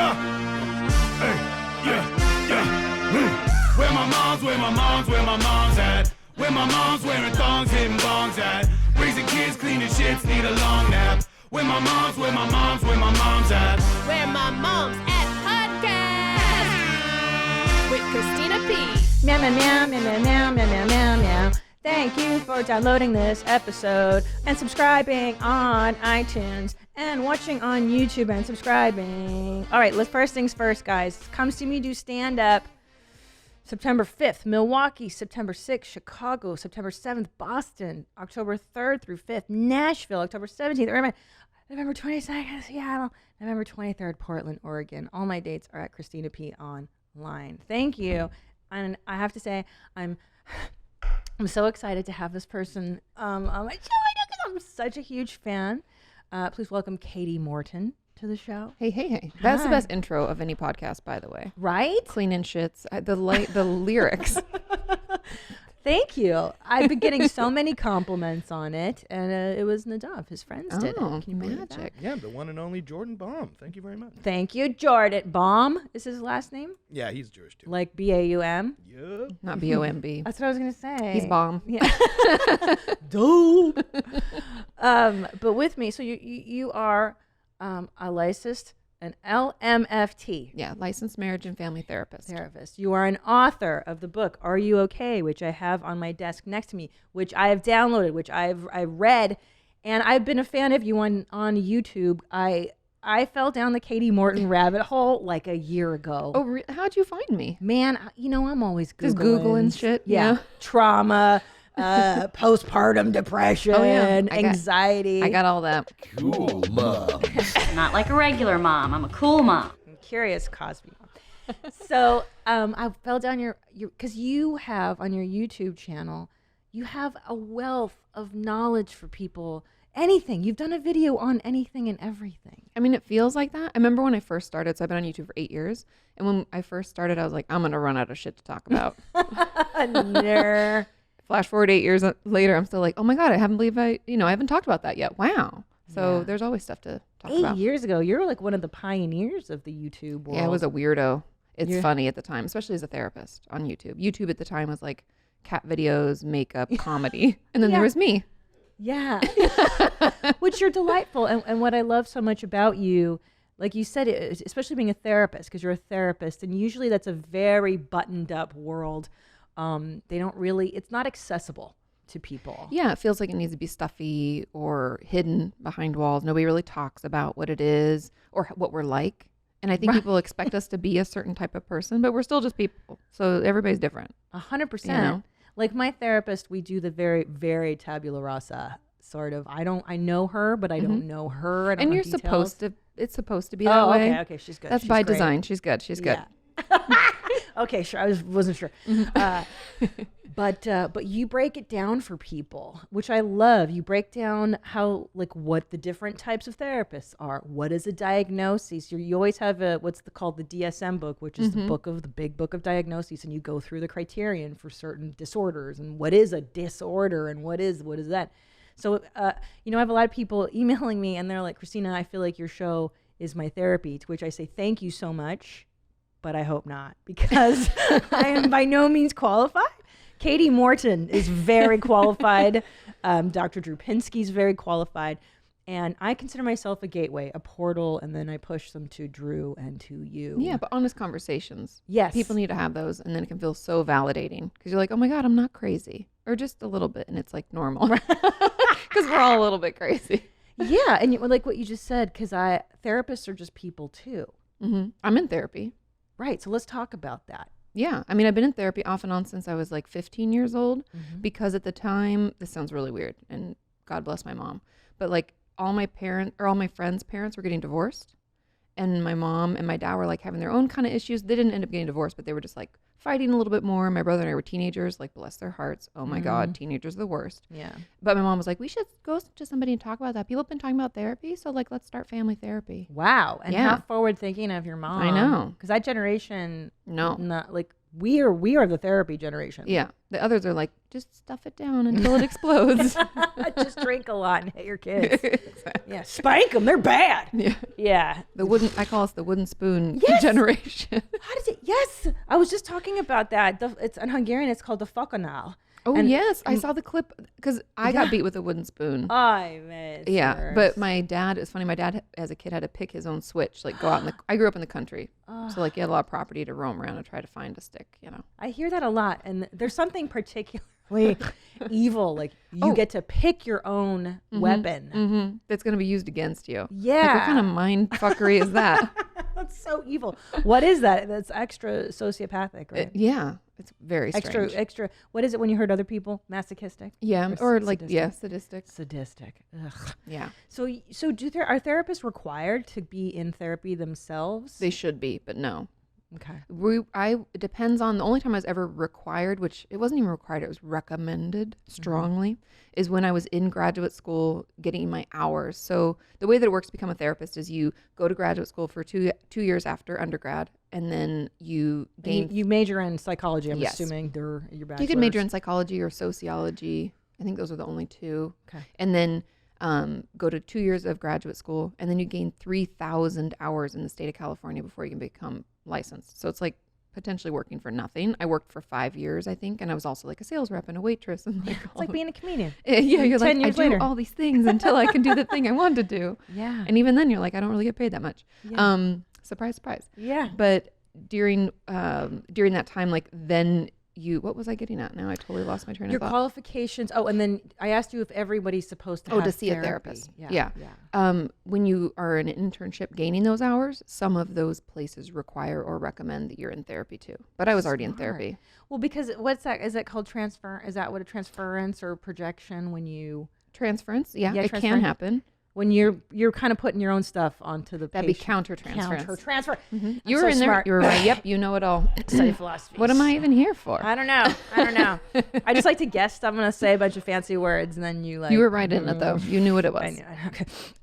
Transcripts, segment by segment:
Hey, yeah. Where my mom's at? Where my mom's wearing thongs, hitting bongs at? Raising kids, cleaning shits, need a long nap. Where my mom's at? Where My Mom's At podcast with Christina P. Meow, meow, meow, meow, meow, meow, meow, meow, meow, meow. Thank you for downloading this episode and subscribing on iTunes and watching on YouTube and subscribing. All right, let's first things first, guys. Come see me do stand-up September 5th, Milwaukee, September 6th, Chicago, September 7th, Boston, October 3rd through 5th, Nashville, October 17th, November 22nd, Seattle, November 23rd, Portland, Oregon. All my dates are at Christina P online. Thank you. And I have to say, I'm so excited to have this person on my show. I know because I'm such a huge fan. Please welcome Kati Morton to the show. Hey. That's the best intro of any podcast, by the way. Right? Cleaning shits. The lyrics. Thank you. I've been getting so many compliments on it, and it was Nadav. His friends did it. Oh, Can you believe magic. that? Yeah, the one and only Jordan Baum. Thank you very much. Thank you, Jordan. Baum is his last name? Yeah, he's Jewish too. Like B-A-U-M? Yeah. Not B-O-M-B. That's what I was going to say. He's bomb. Yeah. Dope. But with me, so you are a licensed, an LMFT. Yeah, licensed marriage and family therapist. You are an author of the book Are You Okay, which I have on my desk next to me, which I have downloaded, which I've read, and I've been a fan of you on YouTube. I fell down the Kati Morton rabbit hole like a year ago. Oh, how'd you find me? Man, I'm always Googling. Just Googling shit? Yeah. Trauma, postpartum depression, anxiety. I got all that. Cool mom. Not like a regular mom. I'm a cool mom. I'm curious Cosby mom. So I fell down your because you have on your YouTube channel, you have a wealth of knowledge for people. Anything. You've done a video on anything and everything. I mean, it feels like that. I remember when I first started, so I've been on YouTube for 8 years. And when I first started, I was like, I'm going to run out of shit to talk about. Flash forward 8 years later, I'm still like, oh my God, I haven't talked about that yet. Wow. So there's always stuff to talk about. 8 years ago, you were like one of the pioneers of the YouTube world. Yeah, I was a weirdo. It's funny at the time, especially as a therapist on YouTube. YouTube at the time was like cat videos, makeup, comedy. And then there was me. Yeah. Which you're delightful. And what I love so much about you, like you said, especially being a therapist, because you're a therapist, and usually that's a very buttoned up world. It's not accessible to people. Yeah, it feels like it needs to be stuffy or hidden behind walls. Nobody really talks about what it is or what we're like. And I think people expect us to be a certain type of person, but we're still just people. So everybody's different. 100%. You know? Like my therapist, we do the very, very tabula rasa sort of. I know her, but I don't know her. I don't And know you're details. it's supposed to be that way. Okay, she's good. That's She's by great. design. She's good. Yeah. Okay, sure. I wasn't sure. But you break it down for people, which I love. You break down what the different types of therapists are. What is a diagnosis? You always have what's called the DSM book, which is the big book of diagnoses, and you go through the criterion for certain disorders and what is a disorder and what is that. So I have a lot of people emailing me and they're like, Christina, I feel like your show is my therapy, to which I say thank you so much, but I hope not, because I am by no means qualified. Kati Morton is very qualified. Dr. Drew Pinsky is very qualified. And I consider myself a gateway, a portal, and then I push them to Drew and to you. Yeah, but honest conversations. Yes. People need to have those, and then it can feel so validating because you're like, oh my God, I'm not crazy. Or just a little bit, and it's like normal. Because we're all a little bit crazy. Yeah, and like what you just said, because therapists are just people too. Mm-hmm. I'm in therapy. Right, so let's talk about that. Yeah, I mean, I've been in therapy off and on since I was like 15 years old because at the time, this sounds really weird, and God bless my mom, but like all my friends' parents were getting divorced, and my mom and my dad were like having their own kind of issues. They didn't end up getting divorced, but they were just like fighting a little bit more. My brother and I were teenagers, like bless their hearts. Oh my God, teenagers are the worst. Yeah. But my mom was like, we should go to somebody and talk about that. People have been talking about therapy, so like let's start family therapy. Wow. And Yeah. how forward thinking of your mom. I know. Because that generation, No. not like we are the therapy generation. Yeah. The others are like, just stuff it down until it explodes. Just drink a lot and hit your kids. Exactly. Yeah, spank them. They're bad. Yeah. Yeah. I call us the wooden spoon Yes! generation. How does it? Yes, I was just talking about that. It's in Hungarian. It's called the fokanal. Oh, And- yes. I saw the clip because I got beat with a wooden spoon. I miss. Yeah, but my dad, it's funny, my dad as a kid had to pick his own switch, like go out I grew up in the country. So like you had a lot of property to roam around and try to find a stick, you know. I hear that a lot, and there's something particularly evil. Like you get to pick your own weapon. That's going to be used against you. Yeah. Like, what kind of mind fuckery is that? That's so evil. What is that? That's extra sociopathic, right? Yeah, it's very strange. Extra. What is it when you hurt other people? Masochistic? Yeah, or like, sadistic. Sadistic. Ugh. Yeah. So are therapists required to be in therapy themselves? They should be, but no. Okay. It depends on the only time I was ever required, which it wasn't even required, it was recommended strongly, is when I was in graduate school getting my hours. So the way that it works to become a therapist is you go to graduate school for two years after undergrad, and then you gain. You major in psychology, I'm Yes. assuming. Your bachelor's. You could major in psychology or sociology. I think those are the only two. Okay. And then go to 2 years of graduate school, and then you gain 3,000 hours in the state of California before you can become licensed. So it's like potentially working for nothing. I worked for 5 years, I think, and I was also like a sales rep and a waitress. And like It's like being a comedian. yeah, you're 10 like, years I do later. all these things until I can do the thing I want to do. Yeah. And even then you're like, I don't really get paid that much. Yeah. Surprise, surprise. Yeah. But during that time, like then what was I getting at now? I totally lost my train Your of thought. qualifications. Oh, and then I asked you if everybody's supposed to have to see therapy. a therapist. Yeah. When you are in an internship gaining those hours, some of those places require or recommend that you're in therapy too. But I was already in therapy. Well, because what's that? Is that called transfer? Is that what a transference or projection when you Transference, yeah, it can transference. happen. when you're kind of putting your own stuff onto the That'd be patient? counter-transference. Counter-transfer. You were so in there. smart. You were right. Yep, you know it all. Study philosophy. What am I even here for? I don't know. I just like to guess stuff. I'm gonna say a bunch of fancy words, and then you like. You were right in it though. You knew what it was. I know.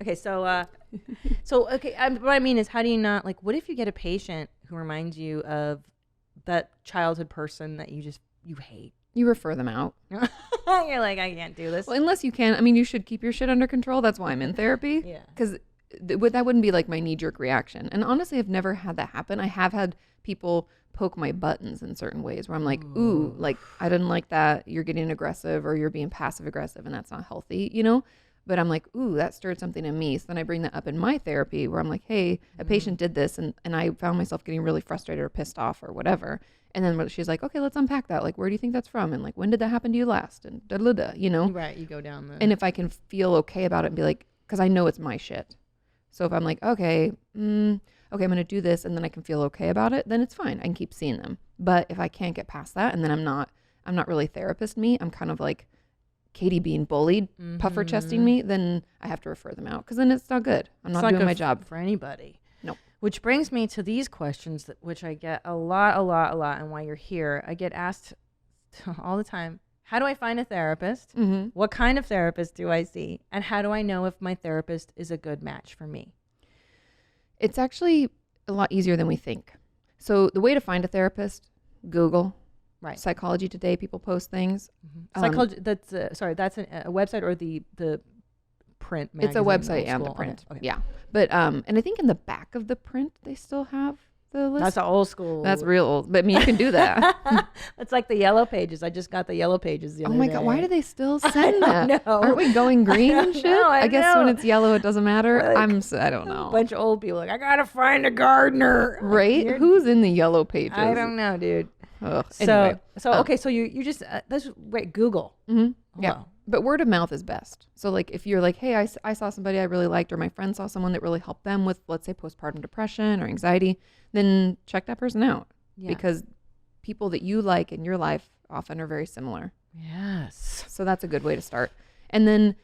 Okay. So, what I mean is, how do you not like? What if you get a patient who reminds you of that childhood person that you hate? You refer them out. You're like, I can't do this. Well, unless you can. I mean, you should keep your shit under control. That's why I'm in therapy. Yeah. Because that wouldn't be like my knee-jerk reaction. And honestly, I've never had that happen. I have had people poke my buttons in certain ways where I'm like, ooh, like, I didn't like that. You're getting aggressive or you're being passive-aggressive, and that's not healthy, you know? But I'm like, ooh, that stirred something in me. So then I bring that up in my therapy where I'm like, hey, a patient did this, and I found myself getting really frustrated or pissed off or whatever. And then she's like, okay, let's unpack that. Like, where do you think that's from? And like, when did that happen to you last? And da-da-da, you know? Right. You go down the. And if I can feel okay about it and be like, because I know it's my shit. So if I'm like, okay, I'm going to do this, and then I can feel okay about it, then it's fine. I can keep seeing them. But if I can't get past that, and then I'm not really therapist me, I'm kind of like Katie being bullied, puffer chesting me, then I have to refer them out, because then it's not good. I'm not doing my job. For anybody. No. Which brings me to these questions, which I get a lot, and why you're here. I get asked all the time, how do I find a therapist? Mm-hmm. What kind of therapist do I see? And how do I know if my therapist is a good match for me? It's actually a lot easier than we think. So the way to find a therapist, Google. Right. Psychology Today, people post things. Psychology. That's that's a website or the print magazine. It's a website old and the school? print. Okay. Yeah. But and I think in the back of the print they still have the list. That's an old school. That's real old. But I mean, you can do that. It's like the yellow pages. I just got the yellow pages the Oh other my day. God, why do they still send that? know. Aren't we going green and shit? know, I guess when know. it's yellow, it doesn't matter. Like, I don't know. A bunch of old people like, I gotta find a gardener. Like, Right? Who's in the yellow pages? I don't know, dude. Ugh. So Anyway. okay, so you just Google. Yeah. Wow. But word of mouth is best. So like if you're like, hey, I saw somebody I really liked, or my friend saw someone that really helped them with, let's say, postpartum depression or anxiety, then check that person out. Yeah. Because people that you like in your life often are very similar. Yes. So that's a good way to start. And then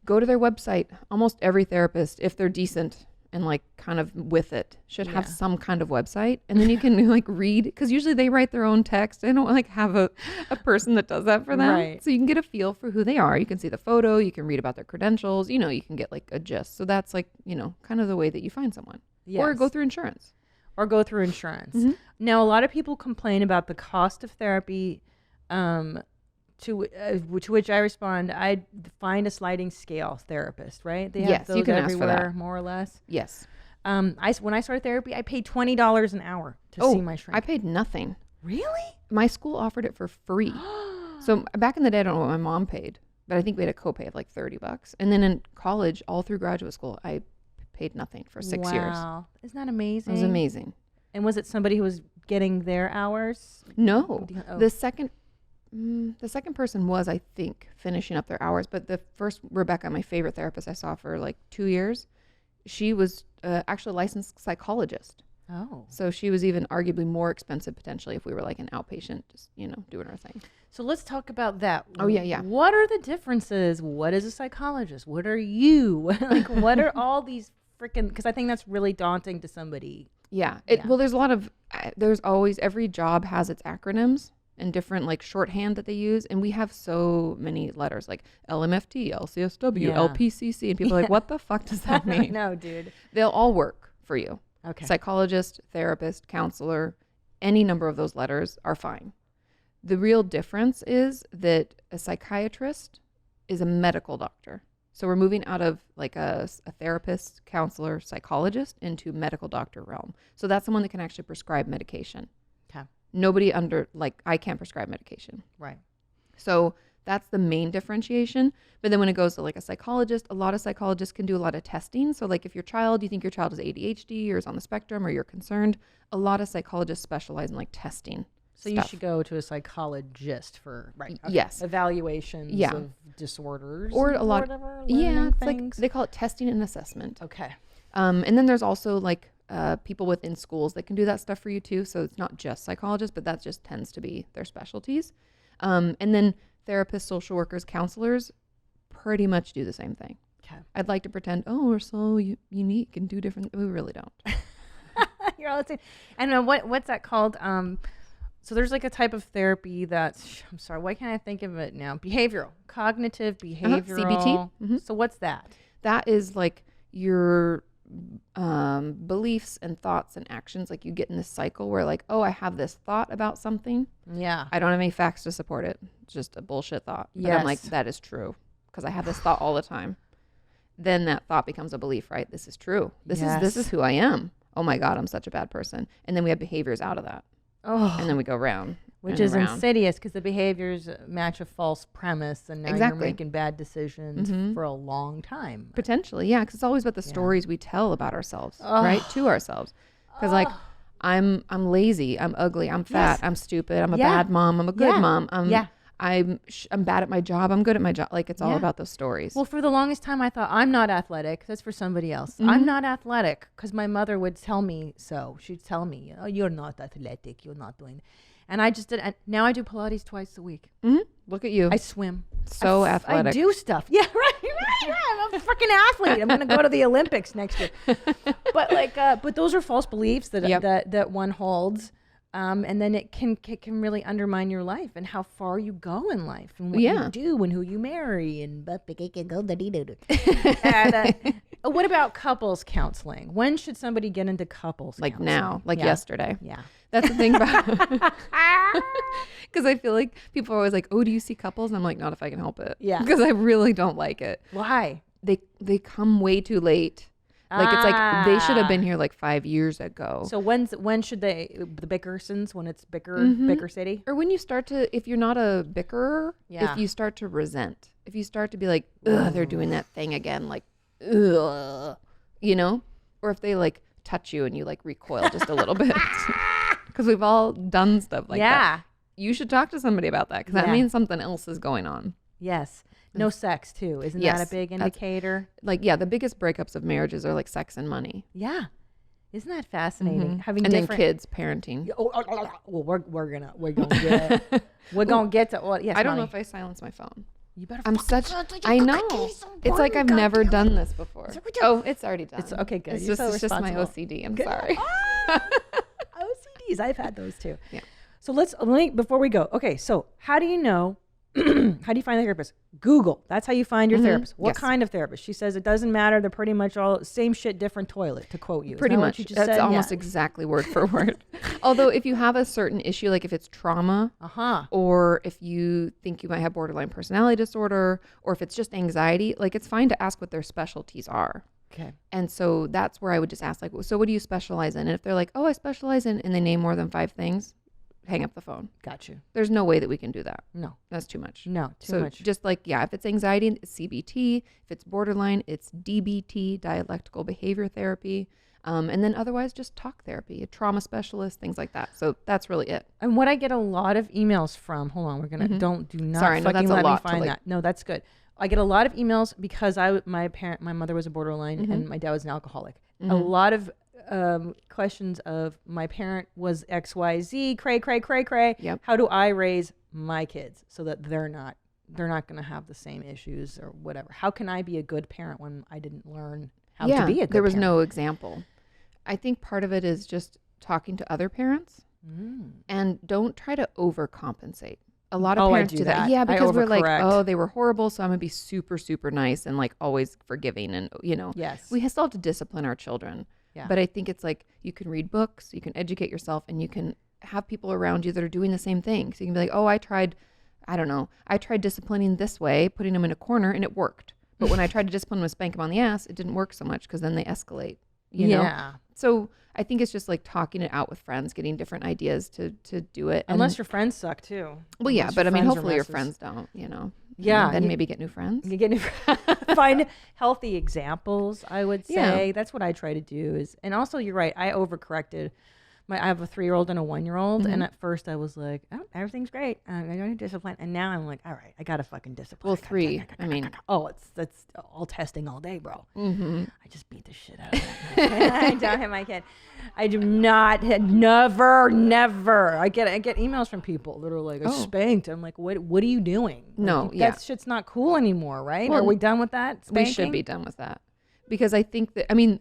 go to their website. Almost every therapist, if they're decent and like kind of with it, should have some kind of website. And then you can like read, because usually they write their own text. They don't like have a person that does that for them. Right. So you can get a feel for who they are. You can see the photo. You can read about their credentials. You know, you can get like a gist. So that's like, you know, kind of the way that you find someone. Yes. Or go through insurance. or go through insurance. Now, a lot of people complain about the cost of therapy, to which I respond, I find a sliding scale therapist, right? They have Yes, those you can ask for everywhere, that. more or less. Yes. When I started therapy, I paid $20 an hour to see my shrink. I paid nothing. Really? My school offered it for free. So back in the day, I don't know what my mom paid, but I think we had a copay of like $30. And then in college, all through graduate school, I paid nothing for 6 years. Wow. Isn't that amazing? It was amazing. And was it somebody who was getting their hours? No, Oh. the second person was, I think, finishing up their hours. But the first, Rebecca, my favorite therapist I saw for like 2 years, she was actually a licensed psychologist. Oh. So she was even arguably more expensive potentially if we were like an outpatient, just, doing our thing. So let's talk about that. Oh, yeah. What are the differences? What is a psychologist? What are you? Like, what are all these freaking, because I think that's really daunting to somebody. Yeah. Well, there's a lot of, there's always, every job has its acronyms and different like shorthand that they use. And we have so many letters like LMFT, LCSW, Yeah. LPCC. And people are like, what the fuck does that mean? No, dude. They'll all work for you. Okay. Psychologist, therapist, counselor, any number of those letters are fine. The real difference is that a psychiatrist is a medical doctor. So we're moving out of like a therapist, counselor, psychologist into medical doctor realm. So that's someone that can actually prescribe medication. Okay. Nobody I can't prescribe medication. Right. So that's the main differentiation. But then when it goes to like a psychologist, a lot of psychologists can do a lot of testing. So like if you think your child has ADHD or is on the spectrum or you're concerned, a lot of psychologists specialize in like testing. So you should go to a psychologist for Yes. evaluations Yeah. of disorders Or a lot. whatever, Yeah, learning it's things. like they call it testing and assessment. Okay. And then there's also like people within schools that can do that stuff for you too. So it's not just psychologists, but that just tends to be their specialties. And then therapists, social workers, counselors pretty much do the same thing. Okay. I'd like to pretend, we're so unique and do different. We really don't. You're all the same. And what's that called? So there's like a type of therapy that's, I'm sorry, why can't I think of it now? Cognitive behavioral. CBT. Mm-hmm. So what's that? That is like your beliefs and thoughts and actions. Like you get in this cycle where like, I have this thought about something. Yeah. I don't have any facts to support it. It's just a bullshit thought. But I'm like, that is true because I have this thought all the time. Then that thought becomes a belief, right? This is true. This is who I am. Oh my God, I'm such a bad person. And then we have behaviors out of that. Oh. And then we go round. Which is insidious because the behaviors match a false premise and now you're making bad decisions for a long time. Potentially, yeah, because it's always about the stories we tell about ourselves, right? To ourselves. Because like, I'm lazy, I'm ugly, I'm fat, I'm stupid, I'm a bad mom, I'm a good mom, I'm bad at my job, I'm good at my job. Like it's all about those stories. Well, for the longest time I thought I'm not athletic. That's for somebody else. I'm not athletic because my mother would tell me so. She'd tell me, you're not athletic, you're not doing it. And I just did. Now I do Pilates twice a week. Look at you. I swim. So athletic. I do stuff. Yeah, right. I'm a freaking athlete. I'm gonna go to the Olympics next year. But like, but those are false beliefs that one holds, and then it can really undermine your life and how far you go in life and what you do and who you marry and what about couples counseling? When should somebody get into couples like counseling? now, like yesterday. Yeah. That's the thing about because I feel like people are always like, do you see couples? And I'm like, not if I can help it. Yeah. Because I really don't like it. Why? They come way too late. Like it's like they should have been here like 5 years ago. So when should the Bickersons, when it's Bicker City? Or when you start to, if you're not a bickerer, if you start to resent, if you start to be like, they're doing that thing again, like, or if they like touch you and you like recoil just a little bit. Because we've all done stuff like that. You should talk to somebody about that because that means something else is going on. Yes. No sex too. Isn't that a big indicator? The biggest breakups of marriages are like sex and money. Yeah. Isn't that fascinating? Having and then kids, parenting. Well, we're gonna get to yes. I don't know if I silence my phone. You better. I know. It's like I've never done this before. It's already done. It's okay. Good. It's just my OCD. I'm sorry. OCDs. I've had those too. Yeah. So before we go. Okay. So how do you know How do you find a therapist? Google. That's how you find your therapist. What Yes. kind of therapist? She says it doesn't matter. They're pretty much all same shit, different toilet, to quote you. Is Pretty that what much. you just That's said? almost exactly word for word. Although if you have a certain issue, like if it's trauma, or if you think you might have borderline personality disorder, or if it's just anxiety, like it's fine to ask what their specialties are. Okay. And so that's where I would just ask, like, so what do you specialize in? And if they're like, oh, I specialize in, and they name more than 5 things, hang up the phone. Got you. There's no way that we can do that. No. That's too much. No, too So much. just like, yeah, if it's anxiety, it's CBT. If it's borderline, it's DBT, dialectical behavior therapy. And then otherwise just talk therapy, a trauma specialist, things like that. So that's really it. And what I get a lot of emails from, hold on, we're going to, do not Sorry, no, fucking that's a let me lot to, find like- that. No, that's good. I get a lot of emails because my mother was a borderline and my dad was an alcoholic. A lot of questions of my parent was XYZ, cray. Yep. How do I raise my kids so that they're not going to have the same issues or whatever? How can I be a good parent when I didn't learn how to be a good there was parent? no example. I think part of it is just talking to other parents and don't try to overcompensate. A lot of Oh, I parents do do that. that. Yeah, I because we're like, overcorrect. oh, they were horrible, so I'm going to be super, super nice and like always forgiving. And, Yes. we still have to discipline our children. Yeah. But I think it's like you can read books, you can educate yourself, and you can have people around you that are doing the same thing. So you can be like, oh, I tried disciplining this way, putting them in a corner, and it worked. But when I tried to discipline them and spank them on the ass, it didn't work so much because then they escalate, you know? Yeah. So I think it's just like talking it out with friends, getting different ideas to do it. And- Unless your friends suck too. well, yeah, Unless but I your mean, friends are hopefully your messes. friends don't, you know? Yeah, And then you- maybe get new friends. You get find healthy examples, I would say. Yeah. That's what I try to do is, and also you're right, I overcorrected. I have a 3-year-old and a 1-year-old, and at first I was like, oh, everything's great. I don't need discipline. And now I'm like, all right, I gotta fucking discipline. Well, 3, I mean. Oh, that's all testing all day, bro. I just beat the shit out of that. I don't have my kid. I do not, never. I get emails from people that are like, I spanked. I'm like, what are you doing? Like, No, yeah. that shit's not cool anymore, right? Well, are we done with that? Spanking? We should be done with that. Because I think that, I mean,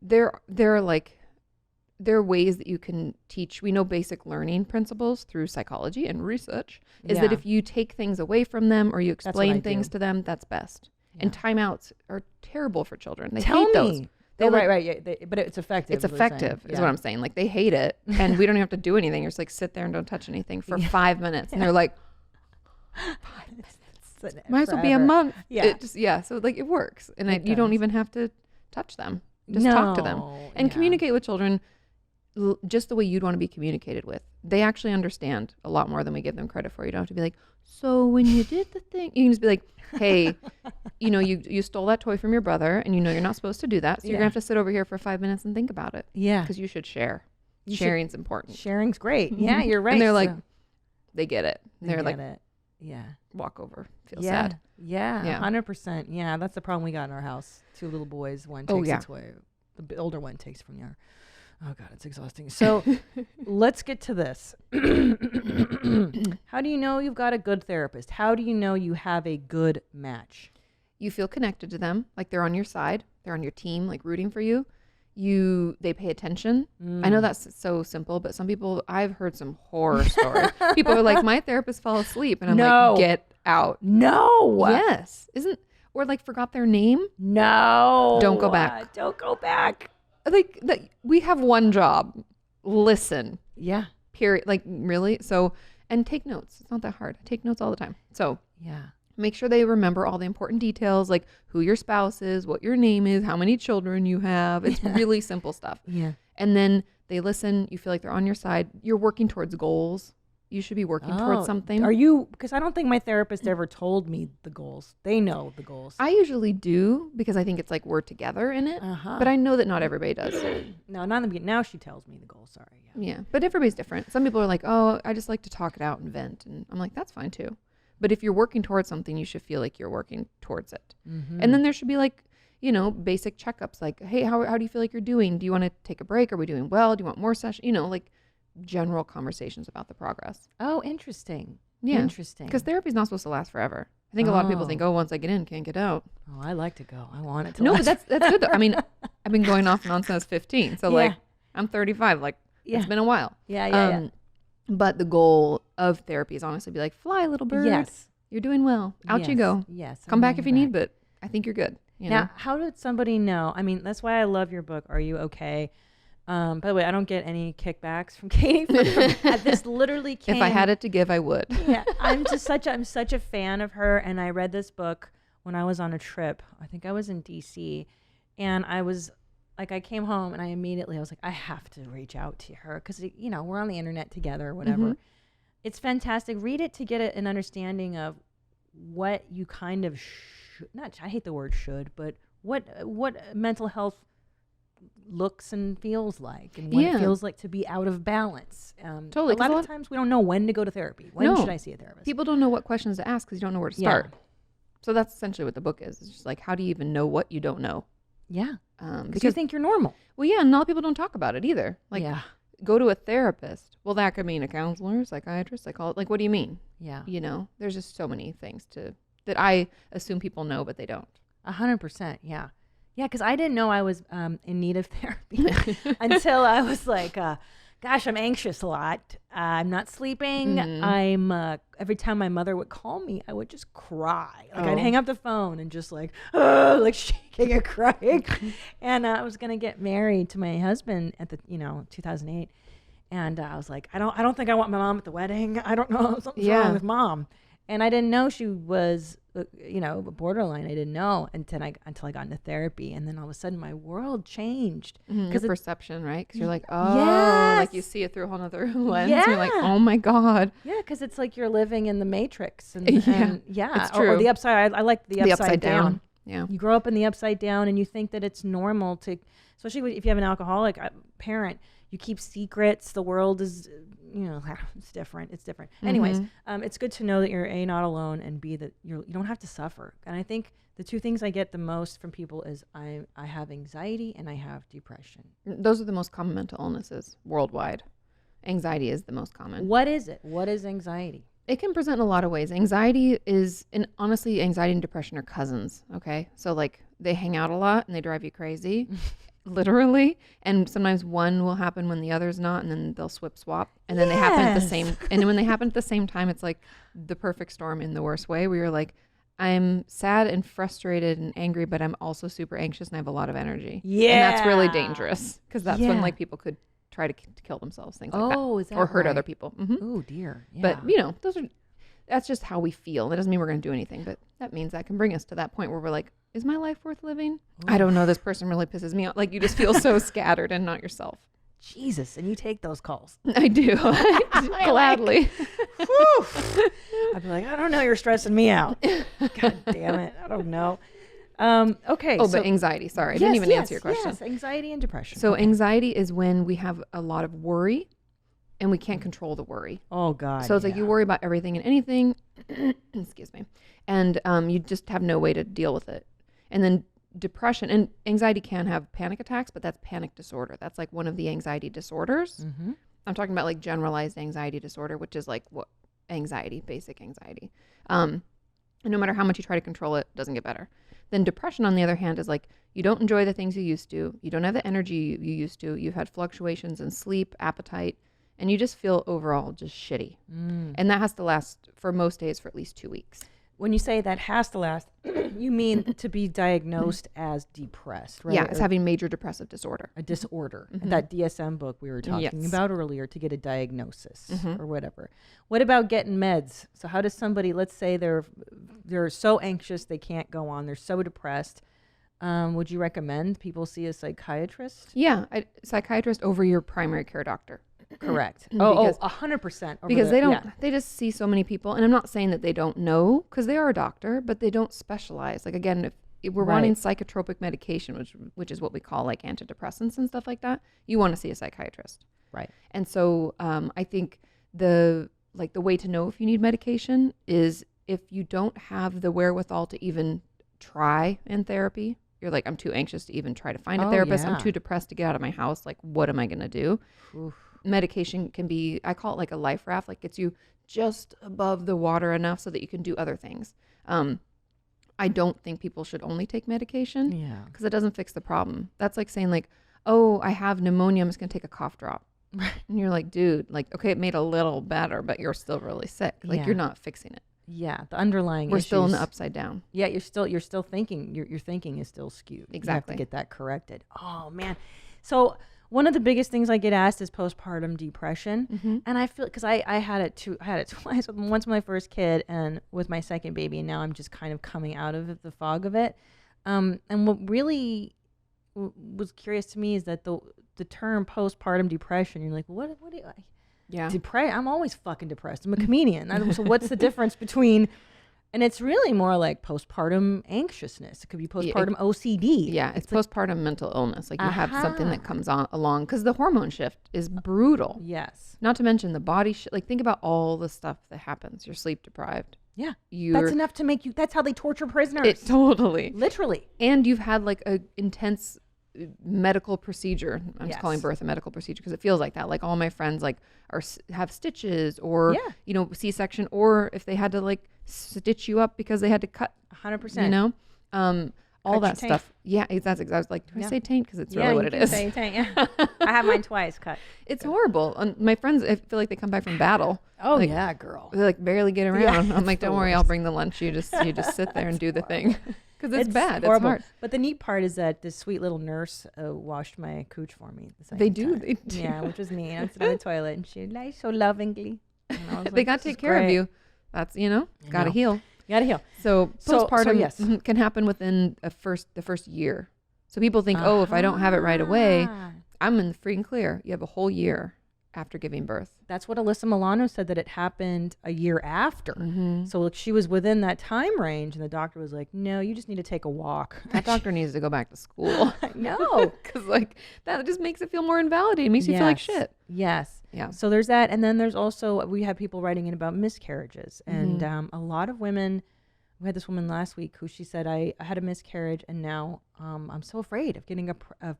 there are ways that you can teach. We know basic learning principles through psychology and research is that Yeah. if you take things away from them or you what I explain things do. to them, that's best. And timeouts are terrible for children. They Tell hate those. me. They Oh, like- right. Yeah, but it's effective. It's is what you're saying. effective is Yeah. what I'm saying. Like they hate it and we don't even have to do anything. You're just like sit there and don't touch anything for 5 minutes. And they're like, might as well be a Forever. month. Yeah. So like it works. And It you don't does. even have to touch them. Just talk to them. No, And yeah. communicate with children just the way you'd want to be communicated with. They actually understand a lot more than we give them credit for. You don't have to be like, so when you did the thing, you can just be like, hey, you stole that toy from your brother and you're not supposed to do that. So you're Yeah. gonna have to sit over here for 5 minutes and think about it. Yeah. Because you should share. You should- Sharing's important. Sharing's great. Yeah, you're right. And they're like, So- they get it. They They're get like, it. Yeah. walk over. Feel Yeah. sad. Yeah. Yeah. 100%. Yeah. That's the problem we got in our house. 2 little boys. One Oh, takes yeah. the toy. The older one takes from the other. Oh God, it's exhausting. So let's get to this. How do you know you've got a good therapist? How do you know you have a good match? You feel connected to them, like they're on your side, they're on your team, like rooting for you. They pay attention. I know that's so simple, but some people, I've heard some horror stories. People are like, my therapist fell asleep, and I'm No. like, get out. No. Yes, or like forgot their name. No. Don't go back. Don't go back. Like we have one job, listen. Yeah. Period. Like really. So and take notes. It's not that hard. I take notes all the time. So Yeah. make sure they remember all the important details, like who your spouse is, what your name is, how many children you have. It's really simple stuff. Yeah. And then they listen. You feel like they're on your side. You're working towards goals. You should be working towards something. Are you? Because I don't think my therapist ever told me the goals. They know the goals. I usually do because I think it's like we're together in it. Uh-huh. But I know that not everybody does. No, not in the beginning. Now she tells me the goals. Sorry. Yeah. Yeah. But everybody's different. Some people are like, oh, I just like to talk it out and vent. And I'm like, that's fine too. But if you're working towards something, you should feel like you're working towards it. And then there should be like, basic checkups like, hey, how do you feel like you're doing? Do you want to take a break? Are we doing well? Do you want more session? Like general conversations about the progress. Oh, interesting. Yeah. Interesting. Because therapy's not supposed to last forever. I think a lot of people think, oh, once I get in, can't get out. Oh, I like to go. I want it to. No, last. but that's good though. I mean, I've been going off and on since I was 15. So like Yeah. I'm 35. Like Yeah. it's been a while. Yeah. But the goal of therapy is honestly be like, fly little bird. Yes. You're doing well. Out you Yes, go. Yes. Come I'm back if you going need, but I think you're good. You Now, know? how did somebody know? I mean, that's why I love your book. Are you okay? By the way, I don't get any kickbacks from Katie. This literally came. If I had it to give, I would. Yeah, I'm such a fan of her, and I read this book when I was on a trip. I think I was in DC, and I was like, I came home and I was like, I have to reach out to her because we're on the internet together or whatever. Mm-hmm. It's fantastic. Read it to get an understanding of what you kind of I hate the word should, but what mental health looks and feels like, and what it feels like to be out of balance. Totally. A lot of times we don't know when to go to therapy. When should I see a therapist? People don't know what questions to ask because you don't know where to start. So that's essentially what the book is. It's just like, how do you even know what you don't know? Yeah. Because you think you're normal. Well, yeah, and a lot of people don't talk about it either. Like, go to a therapist. Well, that could mean a counselor, psychiatrist, psychologist. Like, what do you mean? Yeah. There's just so many things that I assume people know, but they don't. 100%. Yeah. Yeah, because I didn't know I was in need of therapy until I was like, gosh, I'm anxious a lot. I'm not sleeping. I'm every time my mother would call me, I would just cry. Like I'd hang up the phone and just like shaking and crying. And I was gonna get married to my husband at the 2008, and I was like, I don't think I want my mom at the wedding. I don't know, something's wrong with mom. And I didn't know she was, borderline. I didn't know until I got into therapy. And then all of a sudden my world changed. Because perception, right? Because you're like, like you see it through a whole other lens. Yeah. You're like, oh my God. Yeah, because it's like you're living in the Matrix. And, it's true. Or the upside. I like the upside down. Yeah. You grow up in the upside down and you think that it's normal to, especially if you have an alcoholic parent, you keep secrets. The world is, it's different. It's different. Anyways, it's good to know that you're A, not alone, and B, that you don't have to suffer. And I think the two things I get the most from people is I have anxiety and I have depression. Those are the most common mental illnesses worldwide. Anxiety is the most common. What is it? What is anxiety? It can present in a lot of ways. Anxiety and honestly, anxiety and depression are cousins. Okay. So like they hang out a lot and they drive you crazy. Literally, and sometimes one will happen when the other's not, and then they'll swap, and then they happen at the same. And when they happen at the same time, it's like the perfect storm in the worst way. Where you're like, I'm sad and frustrated and angry, but I'm also super anxious and I have a lot of energy. Yeah, and that's really dangerous because that's when like people could try to kill themselves, things like that, is that or hurt right? other people. Oh dear. Yeah. But that's just how we feel. That doesn't mean we're going to do anything, but that means that can bring us to that point where we're like, is my life worth living? Ooh. I don't know. This person really pisses me off. Like you just feel so scattered and not yourself. Jesus. And you take those calls. I do. Gladly. I'd be like, I don't know. You're stressing me out. God damn it. I don't know. Okay. But anxiety. Sorry. I didn't even answer your question. Yes. Anxiety and depression. So anxiety is when we have a lot of worry and we can't control the worry. Oh God. So it's like you worry about everything and anything. Excuse me. And you just have no way to deal with it. And then depression and anxiety can have panic attacks, but that's panic disorder. That's like one of the anxiety disorders. I'm talking about like generalized anxiety disorder, which is like what anxiety, basic anxiety. And no matter how much you try to control it, it doesn't get better. Then depression, on the other hand, is like you don't enjoy the things you used to. You don't have the energy you used to. You've had fluctuations in sleep, appetite, and you just feel overall just shitty. And that has to last for most days for at least 2 weeks. When you say that has to last, you mean to be diagnosed as depressed, right? Yeah, it's having major depressive disorder. A disorder. That DSM book we were talking about earlier, to get a diagnosis or whatever. What about getting meds? So how does somebody, let's say they're so anxious they can't go on, they're so depressed. Would you recommend people see a psychiatrist? Yeah, a psychiatrist over your primary care doctor. Correct. 100%. Because they just see so many people. And I'm not saying that they don't know, because they are a doctor, but they don't specialize. Like, again, if we're wanting psychotropic medication, which is what we call like antidepressants and stuff like that, you want to see a psychiatrist. Right. And so I think the way to know if you need medication is if you don't have the wherewithal to even try in therapy. You're like, I'm too anxious to even try to find a therapist. I'm too depressed to get out of my house. Like, what am I going to do? Oof. Medication can be, I call it like a life raft, like gets you just above the water enough so that you can do other things. I don't think people should only take medication because it doesn't fix the problem. That's like saying like, oh, I have pneumonia, I'm just going to take a cough drop. And you're like, dude, like, okay, it made a little better, but you're still really sick. Like you're not fixing it. Yeah, the underlying We're still in the issues- upside down. Yeah, you're still thinking. Your thinking is still skewed. You have Exactly. to get that corrected. Oh man. So one of the biggest things I get asked is postpartum depression, and I feel because I had it too. I had it twice. Once with my first kid, and with my second baby, and now I'm just kind of coming out of the fog of it. And what really was curious to me is that the term postpartum depression. You're like, what do you? Yeah. Depressed. I'm always fucking depressed. I'm a comedian. So what's the difference between? And it's really more like postpartum anxiousness. It could be postpartum OCD. Yeah, it's postpartum mental illness. Like you have something that comes on along because the hormone shift is brutal. Yes. Not to mention the body like think about all the stuff that happens. You're sleep deprived. Yeah. You're, That's enough to make you. That's how they torture prisoners. It totally. Literally. And you've had like a intense medical procedure. I'm just calling Yes. birth a medical procedure because it feels like that. Like all my friends like have stitches or C-section, or if they had to like stitch you up because they had to cut 100%. you know all Cut that your taint. stuff. Yeah, that's exactly. I was like, do I say taint? Because it's really you what it can is. say taint, yeah. I have mine twice cut. It's horrible. And my friends, I feel like they come back from battle. Oh like, yeah, girl. They like barely get around. I'm like, the don't worry, I'll worst. bring the lunch. You just sit there and do the thing. Because it's bad. Horrible. It's hard. But the neat part is that this sweet little nurse washed my cooch for me. The They second do. time. They do. Yeah, which was neat. I was sitting on the toilet and she lied so lovingly. And I was They like, got to "This is take care of great." you. That's got to know. heal. You gotta heal. So So postpartum yes. can happen within the first year. So people think, oh, if I don't have it right away, Ah. I'm in the free and clear. You have a whole year after giving birth. That's what Alyssa Milano said, that it happened a year after. So like she was within that time range, and the doctor was like, "No, you just need to take a walk." That doctor needs to go back to school. No. Because like that just makes it feel more invalidating. It makes you feel like Yes. shit. Yes. Yeah. So there's that, and then there's also we have people writing in about miscarriages, and a lot of women. We had this woman last week who she said, I had a miscarriage, and now I'm so afraid of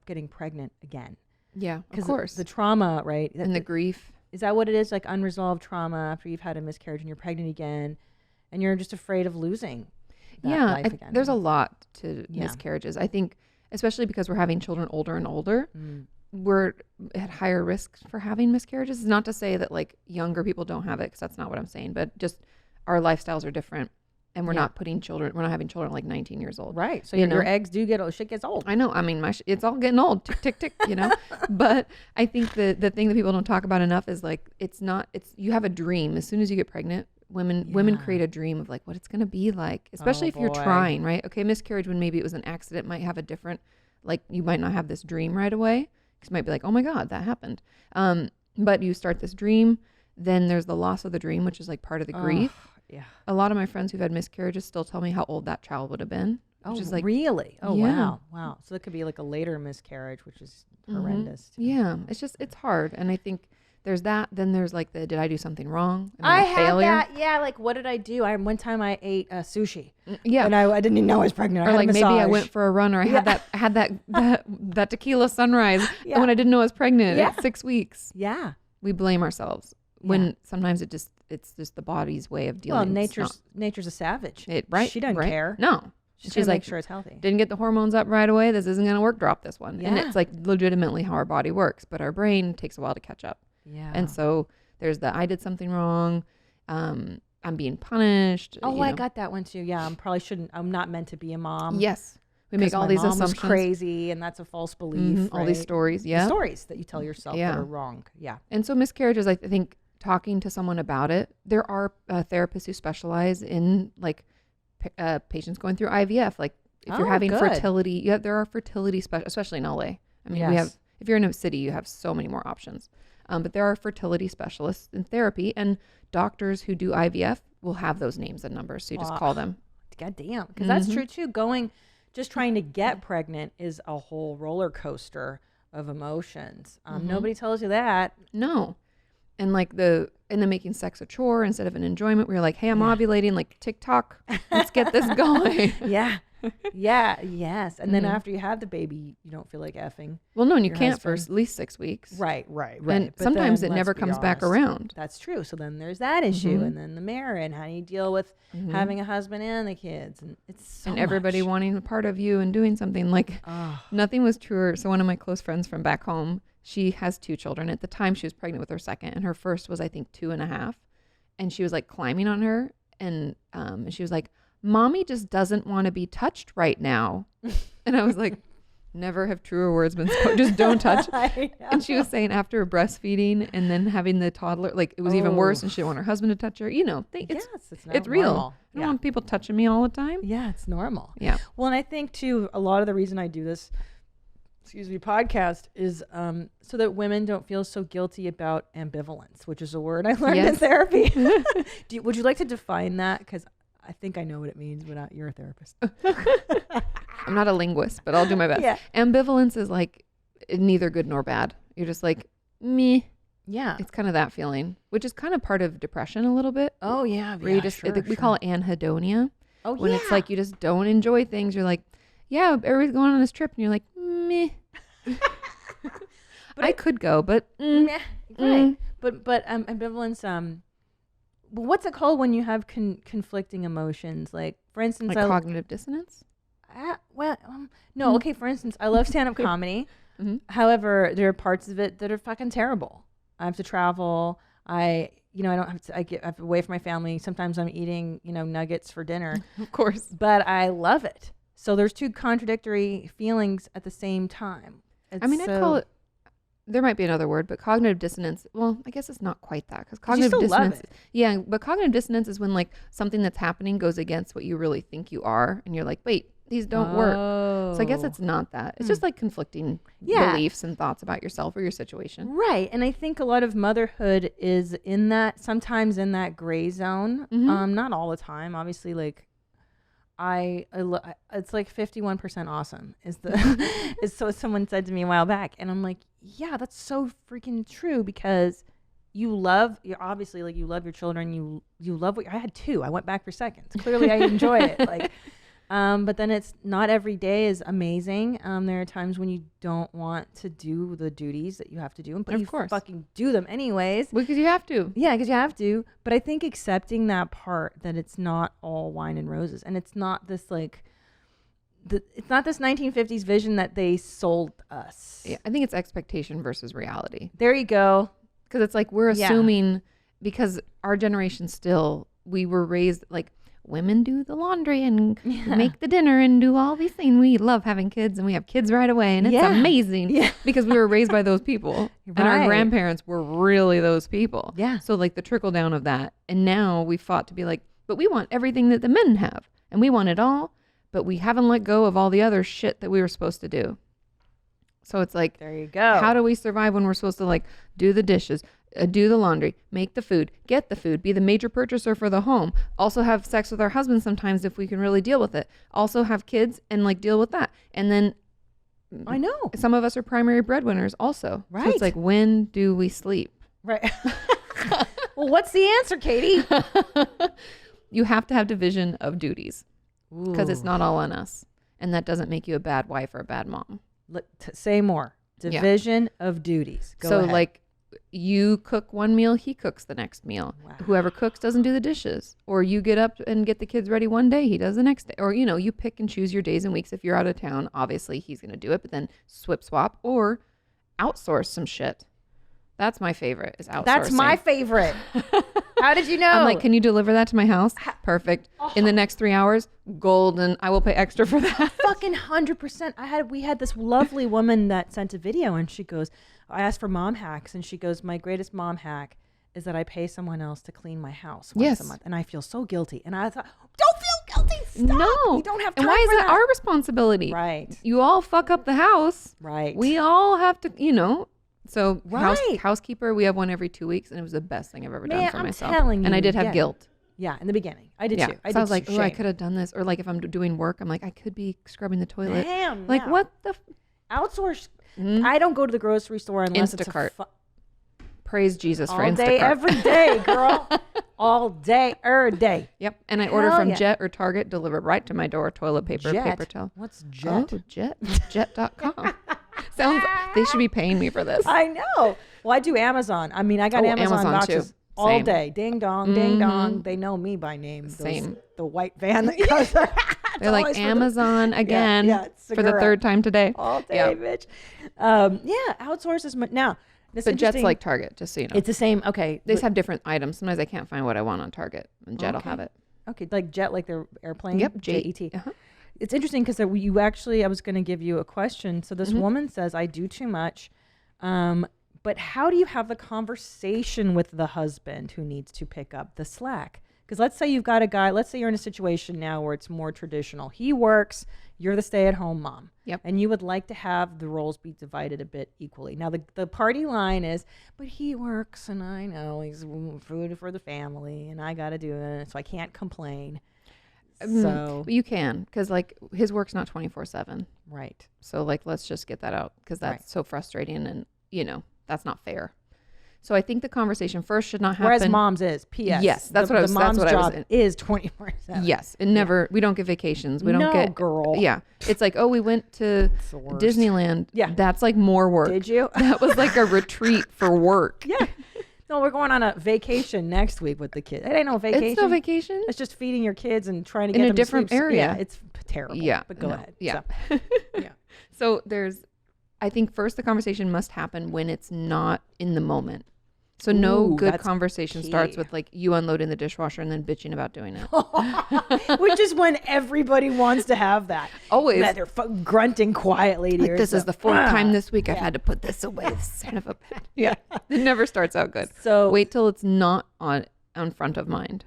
getting pregnant again. Yeah, of Because course. the trauma, right? And the grief. Is that what it is? Like unresolved trauma after you've had a miscarriage and you're pregnant again, and you're just afraid of losing that life again. There's a lot to Yeah. miscarriages. I think, especially because we're having children older and older, we're at higher risk for having miscarriages. It's not to say that like younger people don't have it, because that's not what I'm saying, but just our lifestyles are different. And we're not having children at like 19 years old. Right. So You your know? eggs do get old. Shit gets old. I know. I mean, it's all getting old. Tick, tick, tick, But I think the thing that people don't talk about enough is like, you have a dream. As soon as you get pregnant, women create a dream of like what it's going to be like, especially if you're boy. trying, right? Okay, miscarriage, when maybe it was an accident, might have a different, like you might not have this dream right away. Because you might be like, oh my God, that happened. But you start this dream, then there's the loss of the dream, which is like part of the grief. Yeah. A lot of my friends who've had miscarriages still tell me how old that child would have been. Oh, Which is like, really? Oh, Yeah. wow. So it could be like a later miscarriage, which is horrendous. too. yeah, it's hard. And I think there's that. Then there's like did I do something wrong? Am I a had failure? that. Yeah, like what did I do? One time I ate sushi. Yeah. And I didn't even know I was pregnant. I Or had like a maybe I massage. went for a run, or I had that tequila sunrise Yeah. when I didn't know I was pregnant Yeah. at 6 weeks. Yeah. We blame ourselves when sometimes it's just the body's way of dealing. Well, It's nature's a savage. right. She doesn't right? care. No. She's like, make sure it's healthy. didn't get the hormones up right away. This isn't going to work. Drop this one. And Yeah. it's like legitimately how our body works, but our brain takes a while to catch up. Yeah. And so there's I did something wrong. I'm being punished. Oh, you I know. got that one too. Yeah, I'm not meant to be a mom. Yes. We make 'Cause all my these mom was assumptions. crazy, and that's a false belief. Mhm, all these right? stories. The Yeah. stories that you tell yourself Yeah. that are wrong. Yeah. And so miscarriages, I think talking to someone about it, there are therapists who specialize in like patients going through IVF. Like if you're Oh, having good. fertility, there are fertility especially in LA. I mean, we Yes. have, if you're in a city, you have so many more options. But there are fertility specialists in therapy, and doctors who do IVF will have those names and numbers. So you just call them. God damn. Because that's true too. Just trying to get pregnant is a whole roller coaster of emotions. Nobody tells you that. No. And like and then making sex a chore instead of an enjoyment, where you're like, hey, I'm ovulating, like TikTok, let's get this going. Yeah. Yeah. Yes. And then after you have the baby, you don't feel like effing. Well, no, and you Your can't for husband. at least 6 weeks. Right. And But sometimes then, it never let's be comes back honest, around. That's true. So then there's that issue, and then the marriage, how do you deal with having a husband and the kids, and it's so And everybody much. wanting a part of you and doing something like nothing was truer. So one of my close friends from back home, she has 2 children. At the time she was pregnant with her second, and her first was, I think, 2.5. And she was like climbing on her, and she was like, "Mommy just doesn't want to be touched right now." And I was like, never have truer words been spoken. Just don't touch. And she was saying after breastfeeding and then having the toddler, like it was even worse, and she didn't want her husband to touch her. You know, it's real. Normal. I don't want people touching me all the time. Yeah, it's normal. Yeah. Well, and I think too, a lot of the reason I do this, podcast is so that women don't feel so guilty about ambivalence, which is a word I learned in therapy. Would you like to define that? Because I think I know what it means, but you're a therapist. I'm not a linguist, but I'll do my best. Yeah. Ambivalence is like neither good nor bad. You're just like, meh. Yeah. It's kind of that feeling, which is kind of part of depression a little bit. Oh, yeah. Where you just, we call it anhedonia. Oh, when it's like you just don't enjoy things. You're like, yeah, everybody's going on this trip. And you're like, meh. But I could go, but right. But ambivalence. But what's it called when you have conflicting emotions? Like, for instance, like cognitive dissonance. No. Okay. For instance, I love stand-up comedy. Mm-hmm. However, there are parts of it that are fucking terrible. I have to travel. I don't have to. I'm away from my family. Sometimes I'm eating, nuggets for dinner. Of course. But I love it. So there's two contradictory feelings at the same time. I'd call it. There might be another word, but cognitive dissonance. Well, I guess it's not quite that, because cognitive dissonance. Love it. Yeah, but cognitive dissonance is when like something that's happening goes against what you really think you are, and you're like, wait, these don't work. So I guess it's not that. It's just like conflicting beliefs and thoughts about yourself or your situation. Right. And I think a lot of motherhood is sometimes in that gray zone. Mm-hmm. Not all the time. Obviously, like it's like 51% awesome is so someone said to me a while back, and I'm like, yeah, that's so freaking true, because you love your children. You love I had two. I went back for seconds. Clearly I enjoy it. Like, but then it's not every day is amazing. There are times when you don't want to do the duties that you have to do, but you fucking do them anyways. Because you have to. Yeah, because you have to. But I think accepting that part, that it's not all wine and roses, and it's not this it's not this 1950s vision that they sold us. Yeah, I think it's expectation versus reality. There you go. Because it's like we're assuming, because our generation still, we were raised like women do the laundry and make the dinner and do all these things. We love having kids, and we have kids right away, and it's amazing because we were raised by those people. And our grandparents were really those people. Yeah. So like the trickle down of that. And now we fought to be like, but we want everything that the men have, and we want it all, but we haven't let go of all the other shit that we were supposed to do. So it's like, there you go. How do we survive when we're supposed to like do the dishes, do the laundry, make the food, get the food, be the major purchaser for the home, also have sex with our husbands sometimes if we can really deal with it, also have kids and like deal with that. And then I know some of us are primary breadwinners also. Right. So it's like, when do we sleep? Right. Well, what's the answer, Katie? You have to have division of duties, because it's not all on us. And that doesn't make you a bad wife or a bad mom. Say more. Division of duties. Go ahead. Like, you cook one meal, he cooks the next meal. Wow. Whoever cooks doesn't do the dishes. Or you get up and get the kids ready one day, he does the next day. Or, you pick and choose your days and weeks. If you're out of town, obviously he's going to do it, but then swap or outsource some shit. That's my favorite, is outsourcing. That's my favorite. How did you know? I'm like, can you deliver that to my house? Perfect. In the next 3 hours, golden. I will pay extra for that. Fucking 100%. We had this lovely woman that sent a video, and she goes, I asked for mom hacks, and she goes, my greatest mom hack is that I pay someone else to clean my house once a month, and I feel so guilty. And I thought, don't feel guilty. Stop. No, we don't have time. And why is for that our responsibility? Right. You all fuck up the house. Right. We all have to, So housekeeper, we have one every 2 weeks, and it was the best thing I've ever done for myself. Telling you, and I did have guilt. Yeah, in the beginning. I did too. I was like, I could have done this. Or like if I'm doing work, I'm like, I could be scrubbing the toilet. Damn. Like what the? Outsource. Mm-hmm. I don't go to the grocery store unless Instacart. it's Praise Jesus for Instacart. All day, every day, girl. All day, every day. Yep. And I order from Jet or Target, delivered right to my door. Toilet paper, paper towel. What's Jet? Oh, Jet. Jet.com. They should be paying me for this. I know. Well, I do Amazon. I mean, I got Amazon boxes too. all day. Ding dong, ding dong. They know me by name. Same. The white van that goes there. They're like, Amazon again for the third time today. All day, bitch. Outsource is now. But Jet's like Target, just so you know. It's the same. Okay. They just have different items. Sometimes I can't find what I want on Target, and Jet will have it. Okay, like jet, like their airplane. Yep, JET. It's interesting because you actually, I was going to give you a question. So this woman says, I do too much. But how do you have the conversation with the husband who needs to pick up the slack? Because let's say you've got a guy, let's say you're in a situation now where it's more traditional. He works, you're the stay-at-home mom. Yep. And you would like to have the roles be divided a bit equally. Now, the party line is, but he works and I know he's food for the family and I got to do it, so I can't complain. So you can, because like his work's not 24/7. Right. So like, let's just get that out, because that's so frustrating, and that's not fair. So I think the conversation first should not happen. Whereas mom's is. P.S. Yes, that's what I was. The mom's that's what job I was. is 24/7. Yes, and never. We don't get vacations. We don't get. Girl. Yeah, it's like, oh, we went to the worst. Disneyland. Yeah. That's like more work. Did you? That was like a retreat for work. Yeah. No, we're going on a vacation next week with the kids. It ain't no vacation. It's no vacation. It's just feeding your kids and trying to In get a them different to sleep. area. Yeah, it's terrible. Yeah, But go no, ahead. yeah. So, yeah. So I think first the conversation must happen when it's not in the moment. So no Ooh, good that's conversation key. starts with like you unloading the dishwasher and then bitching about doing it. Which is when everybody wants to have that. Always. That they're grunting quietly to Like, this is yourself. the fourth time this week I've had to put this away. Son of a bitch. Yeah. It never starts out good. So wait till it's not on front of mind.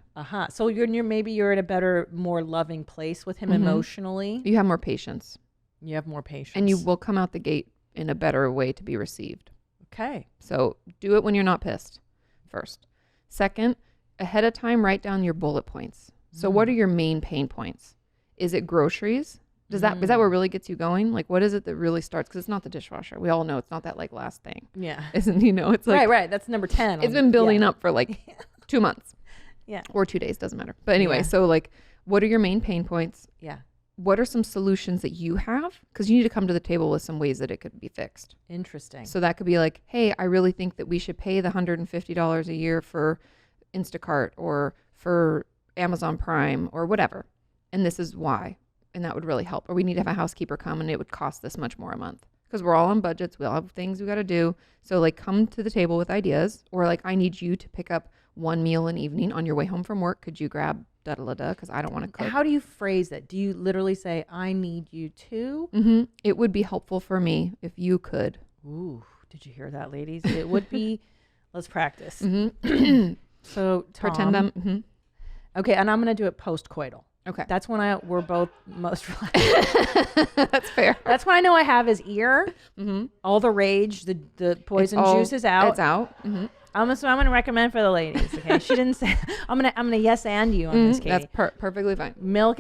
So maybe you're in a better, more loving place with him emotionally. You have more patience. You have more patience. And you will come out the gate in a better way to be received. Okay. So do it when you're not pissed first. Second, ahead of time, write down your bullet points. So what are your main pain points? Is it groceries? Is that what really gets you going? Like, what is it that really starts? Because it's not the dishwasher. We all know it's not that like last thing. Yeah. It's like. Right. That's number 10. It's been building up for like 2 months. Yeah. Or 2 days, doesn't matter. But anyway, Yeah. so like, what are your main pain points? Yeah. What are some solutions that you have? Because you need to come to the table with some ways that it could be fixed. Interesting. So that could be like, hey, I really think that we should pay the $150 a year for Instacart or for Amazon Prime or whatever. And this is why. And that would really help. Or we need to have a housekeeper come and it would cost this much more a month. Because we're all on budgets. We all have things we got to do. So like come to the table with ideas. Or like, I need you to pick up one meal an evening on your way home from work. Could you grab da-da-da-da? Because I don't want to cook. How do you phrase it? Do you literally say, I need you to? Mm-hmm. It would be helpful for me if you could. Ooh, did you hear that, ladies? It would be, let's practice. Mm-hmm. So Tom, Pretend I'm... Mm-hmm. Okay, and I'm going to do it post-coital. Okay. That's when we're both most relaxed. That's fair. That's when I know I have his ear. Mm-hmm. All the rage, the poison juice is out. It's out. Mm-hmm. So I'm going to recommend for the ladies. Okay, she didn't say. I'm gonna yes and you on this, Katie. That's perfectly fine. Milk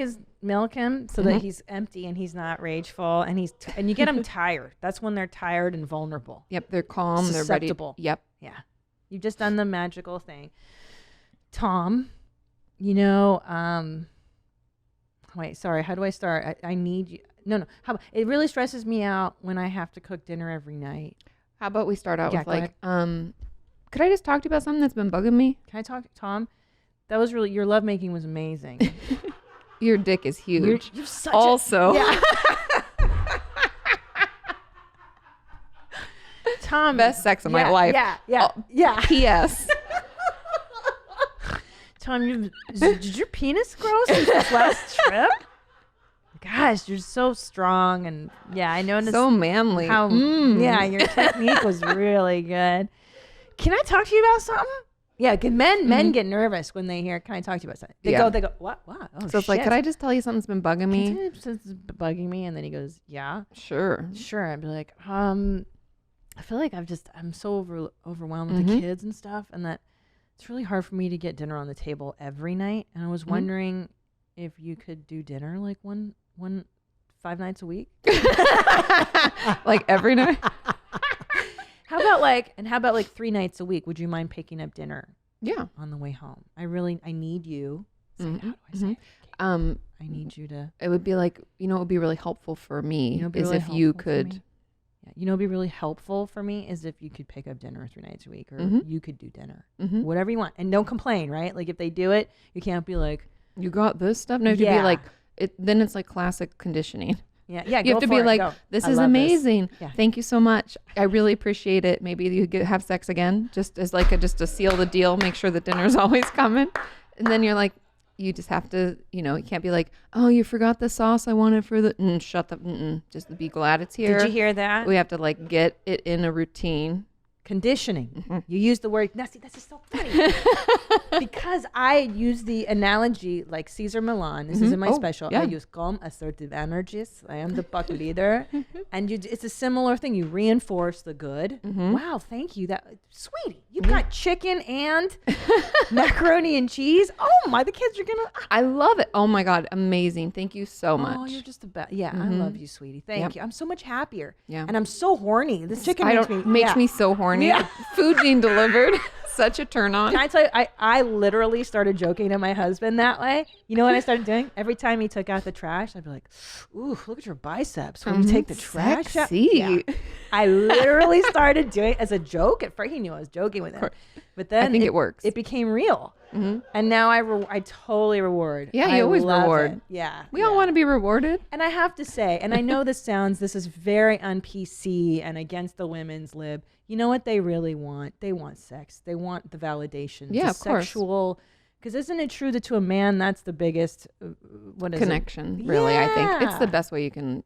him so that he's empty and he's not rageful and and you get him tired. That's when they're tired and vulnerable. Yep, they're calm. Susceptible. They're ready. Yep. Yeah, you've just done the magical thing, Tom. Wait, sorry. How do I start? I need you. No. It really stresses me out when I have to cook dinner every night. How about we start out with go like, ahead. could I just talk to you about something that's been bugging me? Can I talk, Tom? That was really, your lovemaking was amazing. Your dick is huge. You're such also. Yeah. Tom. Best sex of my life. Yeah. P.S. Tom, did your penis grow since this last trip? Gosh, you're so strong. And yeah, I noticed. So manly. How, yeah, your technique was really good. Can I talk to you about something? Yeah, men get nervous when they hear, can I talk to you about something? They go, what? Oh, so it's like, could I just tell you something's been bugging me? It's bugging me. And then he goes, yeah. Sure. I'd be like, I feel like I'm so overwhelmed with the kids and stuff. And that it's really hard for me to get dinner on the table every night. And I was wondering if you could do dinner like 5 nights a week. Like every night? How about like 3 nights a week? Would you mind picking up dinner? Yeah. On the way home. I need you. How do I say it? I need you to. It would be like, it would be really helpful for me is if you could. Yeah, it'd be really helpful for me is if you could pick up dinner 3 nights a week, or you could do dinner, whatever you want, and don't complain. Right? Like if they do it, you can't be like, you got this stuff. No, you have to be like it. Then it's like classic conditioning. Yeah. You have to be like, this is amazing. This. Yeah. Thank you so much. I really appreciate it. Maybe you could have sex again, just as like just to seal the deal. Make sure that dinner's always coming. And then you're like, you just have to, you can't be like, oh, you forgot the sauce I wanted for the, shut the, just be glad it's here. Did you hear that? We have to like get it in a routine. Conditioning. You use the word, Nessie, this is so funny. Because I use the analogy like Cesar Millan. This is in my special. yeah. I use calm, assertive energies. I am the buck leader. And it's a similar thing. You reinforce the good. Wow, thank you. Sweetie, you've got chicken and macaroni and cheese. Oh my, the kids are going to. I love it. Oh my God. Amazing. Thank you so much. Oh, you're just the best. Yeah, I love you, sweetie. Thank you. I'm so much happier. Yeah. And I'm so horny. This chicken makes me so horny. Yeah. Food being delivered. Such a turn on. Can I tell you, I literally started joking to my husband that way. You know what I started doing? Every time he took out the trash, I'd be like, ooh, look at your biceps when you take the trash out. Sexy. Yeah. I literally started doing it as a joke. At first, he knew I was joking with him. But then I think it works. It became real. And now I totally reward. Yeah, you always love reward. it. Yeah. We all want to be rewarded. And I have to say, and I know this is very un-PC and against the women's lib. You know what they really want? They want sex. They want the validation. Yeah, of course. Sexual. Because isn't it true that to a man, that's the biggest connection, really, Yeah. I think. It's the best way you can,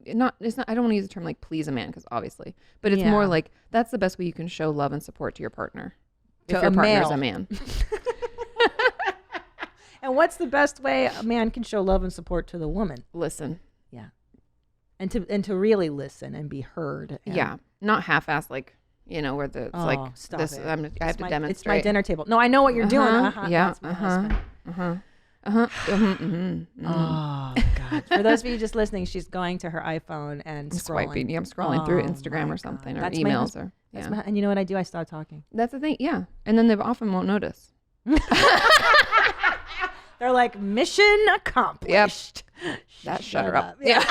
it's not, I don't want to use the term like please a man because obviously, but it's more like that's the best way you can show love and support to your partner. To if your a partner's male. a man. And what's the best way a man can show love and support to the woman? Listen. Yeah. And to really listen and be heard. And Yeah. Not half-assed like, where it's like stop this. it. I have It's to my demonstrate. dinner table. No, I know what you're doing. Yeah. That's my husband. Oh God! For those of you just listening, she's going to her iPhone and scrolling. Swiping. Yeah, I'm scrolling through Oh, Instagram my or something God. or That's my emails husband. or And you know what I do? I start talking. That's the thing. Yeah. And then they often won't notice. They're like, mission accomplished. Shut her up. Yeah.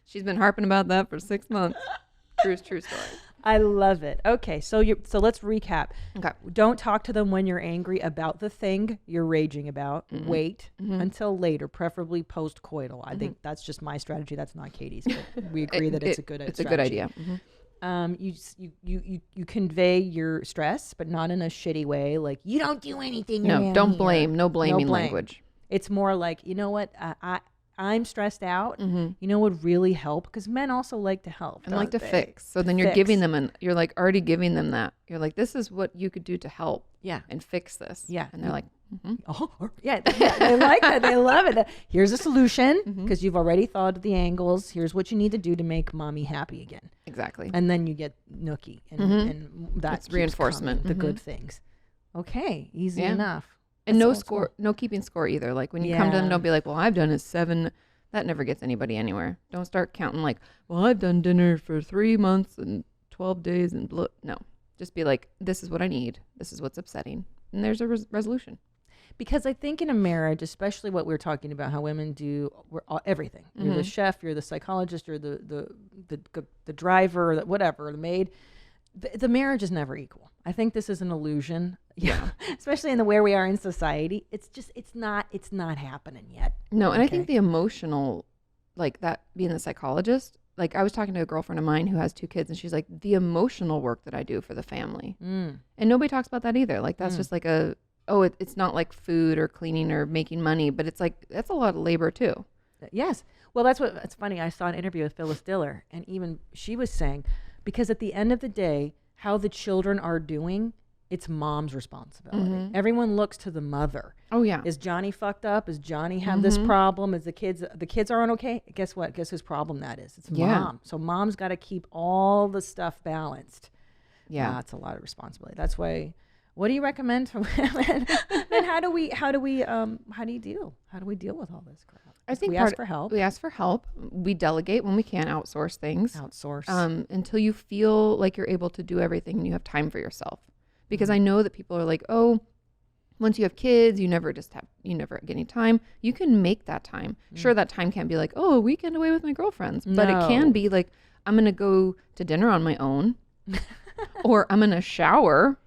She's been harping about that for 6 months. True story. I love it. Okay, so let's recap. Okay. Don't talk to them when you're angry about the thing you're raging about. Wait until later, preferably post-coital. I think that's just my strategy. That's not Katie's, but we agree that it's a good It's strategy. a good idea. You convey your stress, but not in a shitty way. Like, you don't do anything. No, around don't here." blame. No blaming blame. language. It's more like, you know what? I'm stressed out. You know what would really help? Because men also like to help. And like to don't they? fix. So then you're Fix. giving them you're like already giving them that. You're like, this is what you could do to help. Yeah. And fix this. Yeah. And they're like, Oh, yeah, they like that. They love it. Here's a solution because you've already thought of the angles. Here's what you need to do to make mommy happy again. exactly. And then you get nookie, and that's reinforcement. the good things. Okay, easy Yeah. enough. And That's no old score, no keeping score either. Like when you come to them, Yeah. don't be like, well, I've done a 7. That never gets anybody anywhere. Don't start counting like, well, I've done dinner for 3 months and 12 days and blah. No, just be like, this is what I need. This is what's upsetting. And there's a resolution. Because I think in a marriage, especially what we're talking about, how women do everything. You're the chef, you're the psychologist, you're the driver, whatever, the maid. The marriage is never equal. I think this is an illusion. Yeah, especially in the where we are in society. It's not happening yet. No, and I think the emotional, like that being the psychologist, like I was talking to a girlfriend of mine who has 2 kids and she's like, the emotional work that I do for the family. And nobody talks about that either. Like that's just like it's not like food or cleaning or making money, but it's like, that's a lot of labor too. Yes. Well, it's funny. I saw an interview with Phyllis Diller, and even she was saying, because at the end of the day, how the children are doing, it's mom's responsibility. Everyone looks to the mother. Oh yeah. Is Johnny fucked up? Is Johnny have this problem? Is the kids aren't okay? Guess what? Guess whose problem that is? It's mom. So mom's got to keep all the stuff balanced. Yeah. It's a lot of responsibility. That's why. What do you recommend for women? And how do we deal with all this crap? I think we ask for help. We ask for help. We delegate when we can, outsource things. Outsource. Until you feel like you're able to do everything and you have time for yourself. Because I know that people are like, oh, once you have kids, you never get any time. You can make that time. Sure, that time can't be like, oh, a weekend away with my girlfriends. But it can be like, I'm going to go to dinner on my own or I'm going to shower.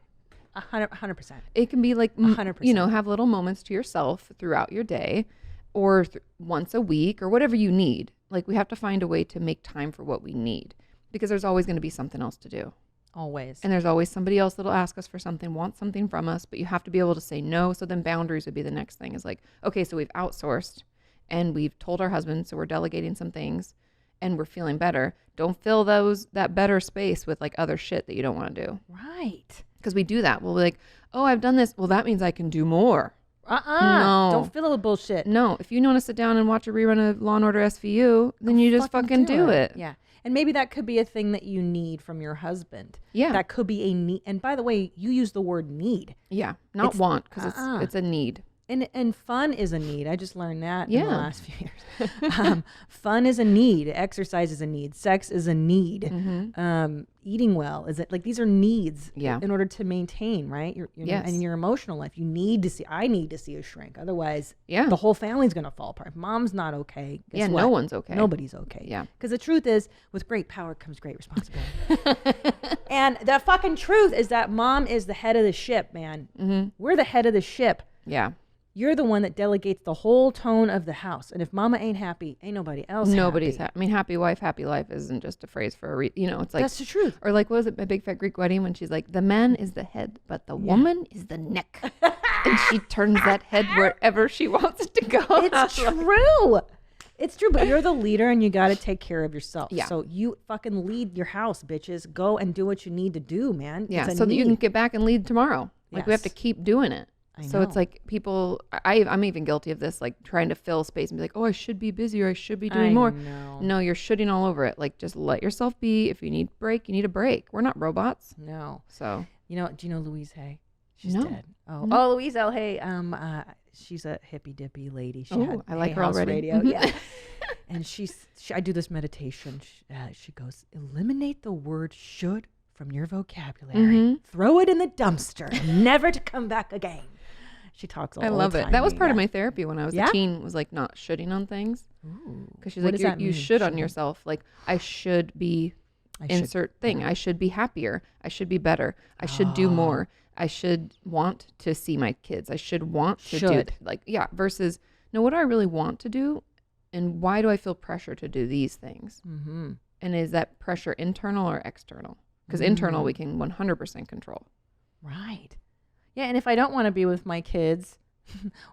100%. It can be like, 100%. have little moments to yourself throughout your day or once a week or whatever you need. Like we have to find a way to make time for what we need because there's always going to be something else to do. Always. And there's always somebody else that'll ask us for something, want something from us, but you have to be able to say no. So then boundaries would be the next thing, is like, okay, so we've outsourced and we've told our husband, so we're delegating some things and we're feeling better. Don't fill that better space with like other shit that you don't want to do. Right. Because we do that. We'll be like, oh, I've done this. Well, that means I can do more. No. Don't fill it with bullshit. No. If you want to sit down and watch a rerun of Law and Order SVU, then you just fucking do it. Yeah. And maybe that could be a thing that you need from your husband. Yeah. That could be a need. And by the way, you use the word need. Yeah. Not want, because it's a need. And fun is a need. I just learned that in Yeah. the last few years. Fun is a need. Exercise is a need. Sex is a need. Mm-hmm. Eating well is it, like, these are needs. Yeah. In order to maintain, right? Yes. And in your emotional life, I need to see a shrink. Otherwise, Yeah. the whole family's gonna fall apart. If mom's not okay. Guess Yeah, what? no one's okay. Nobody's okay. Yeah. Because the truth is, with great power comes great responsibility. And the fucking truth is that mom is the head of the ship, man. Mm-hmm. We're the head of the ship. Yeah. You're the one that delegates the whole tone of the house. And if mama ain't happy, ain't nobody else Nobody's happy. I mean, happy wife, happy life isn't just a phrase for it's like, That's the truth. or like, what was it, My Big Fat Greek Wedding, when she's like, the man is the head, but the woman is the neck. And she turns that head wherever she wants it to go. It's true. It's true, but you're the leader and you got to take care of yourself. Yeah. So you fucking lead your house, bitches. Go and do what you need to do, man. Yeah, It's a so that you can need. get back and lead tomorrow. Like, we have to Yes. keep doing it. So it's know. like people, I'm even guilty of this, like trying to fill space and be like, oh, I should be busy, or I should be doing more. know. No, you're shitting all over it. Like, just let yourself be. If you need a break, you need a break. We're not robots. No. So Do you know Louise Hay? She's No. dead. Oh, Louise L. Hay. She's a hippy dippy lady. She had I like Hay her House already. Radio. Yeah. And I do this meditation. She goes, eliminate the word should from your vocabulary. Mm-hmm. Throw it in the dumpster, never to come back again. She talks all the I time. love it. That was part of my therapy when I was Yeah? a teen, was like not shitting on things. Because she's What like, does that you mean, should on shouldn't? yourself. Like, I should be insert thing. I should be happier. I should be better. I should do more. I should want to see my kids. I should want to do versus, no, what do I really want to do? And why do I feel pressure to do these things? Mm-hmm. And is that pressure internal or external? Because internal we can 100% control. Right. Yeah, and if I don't want to be with my kids,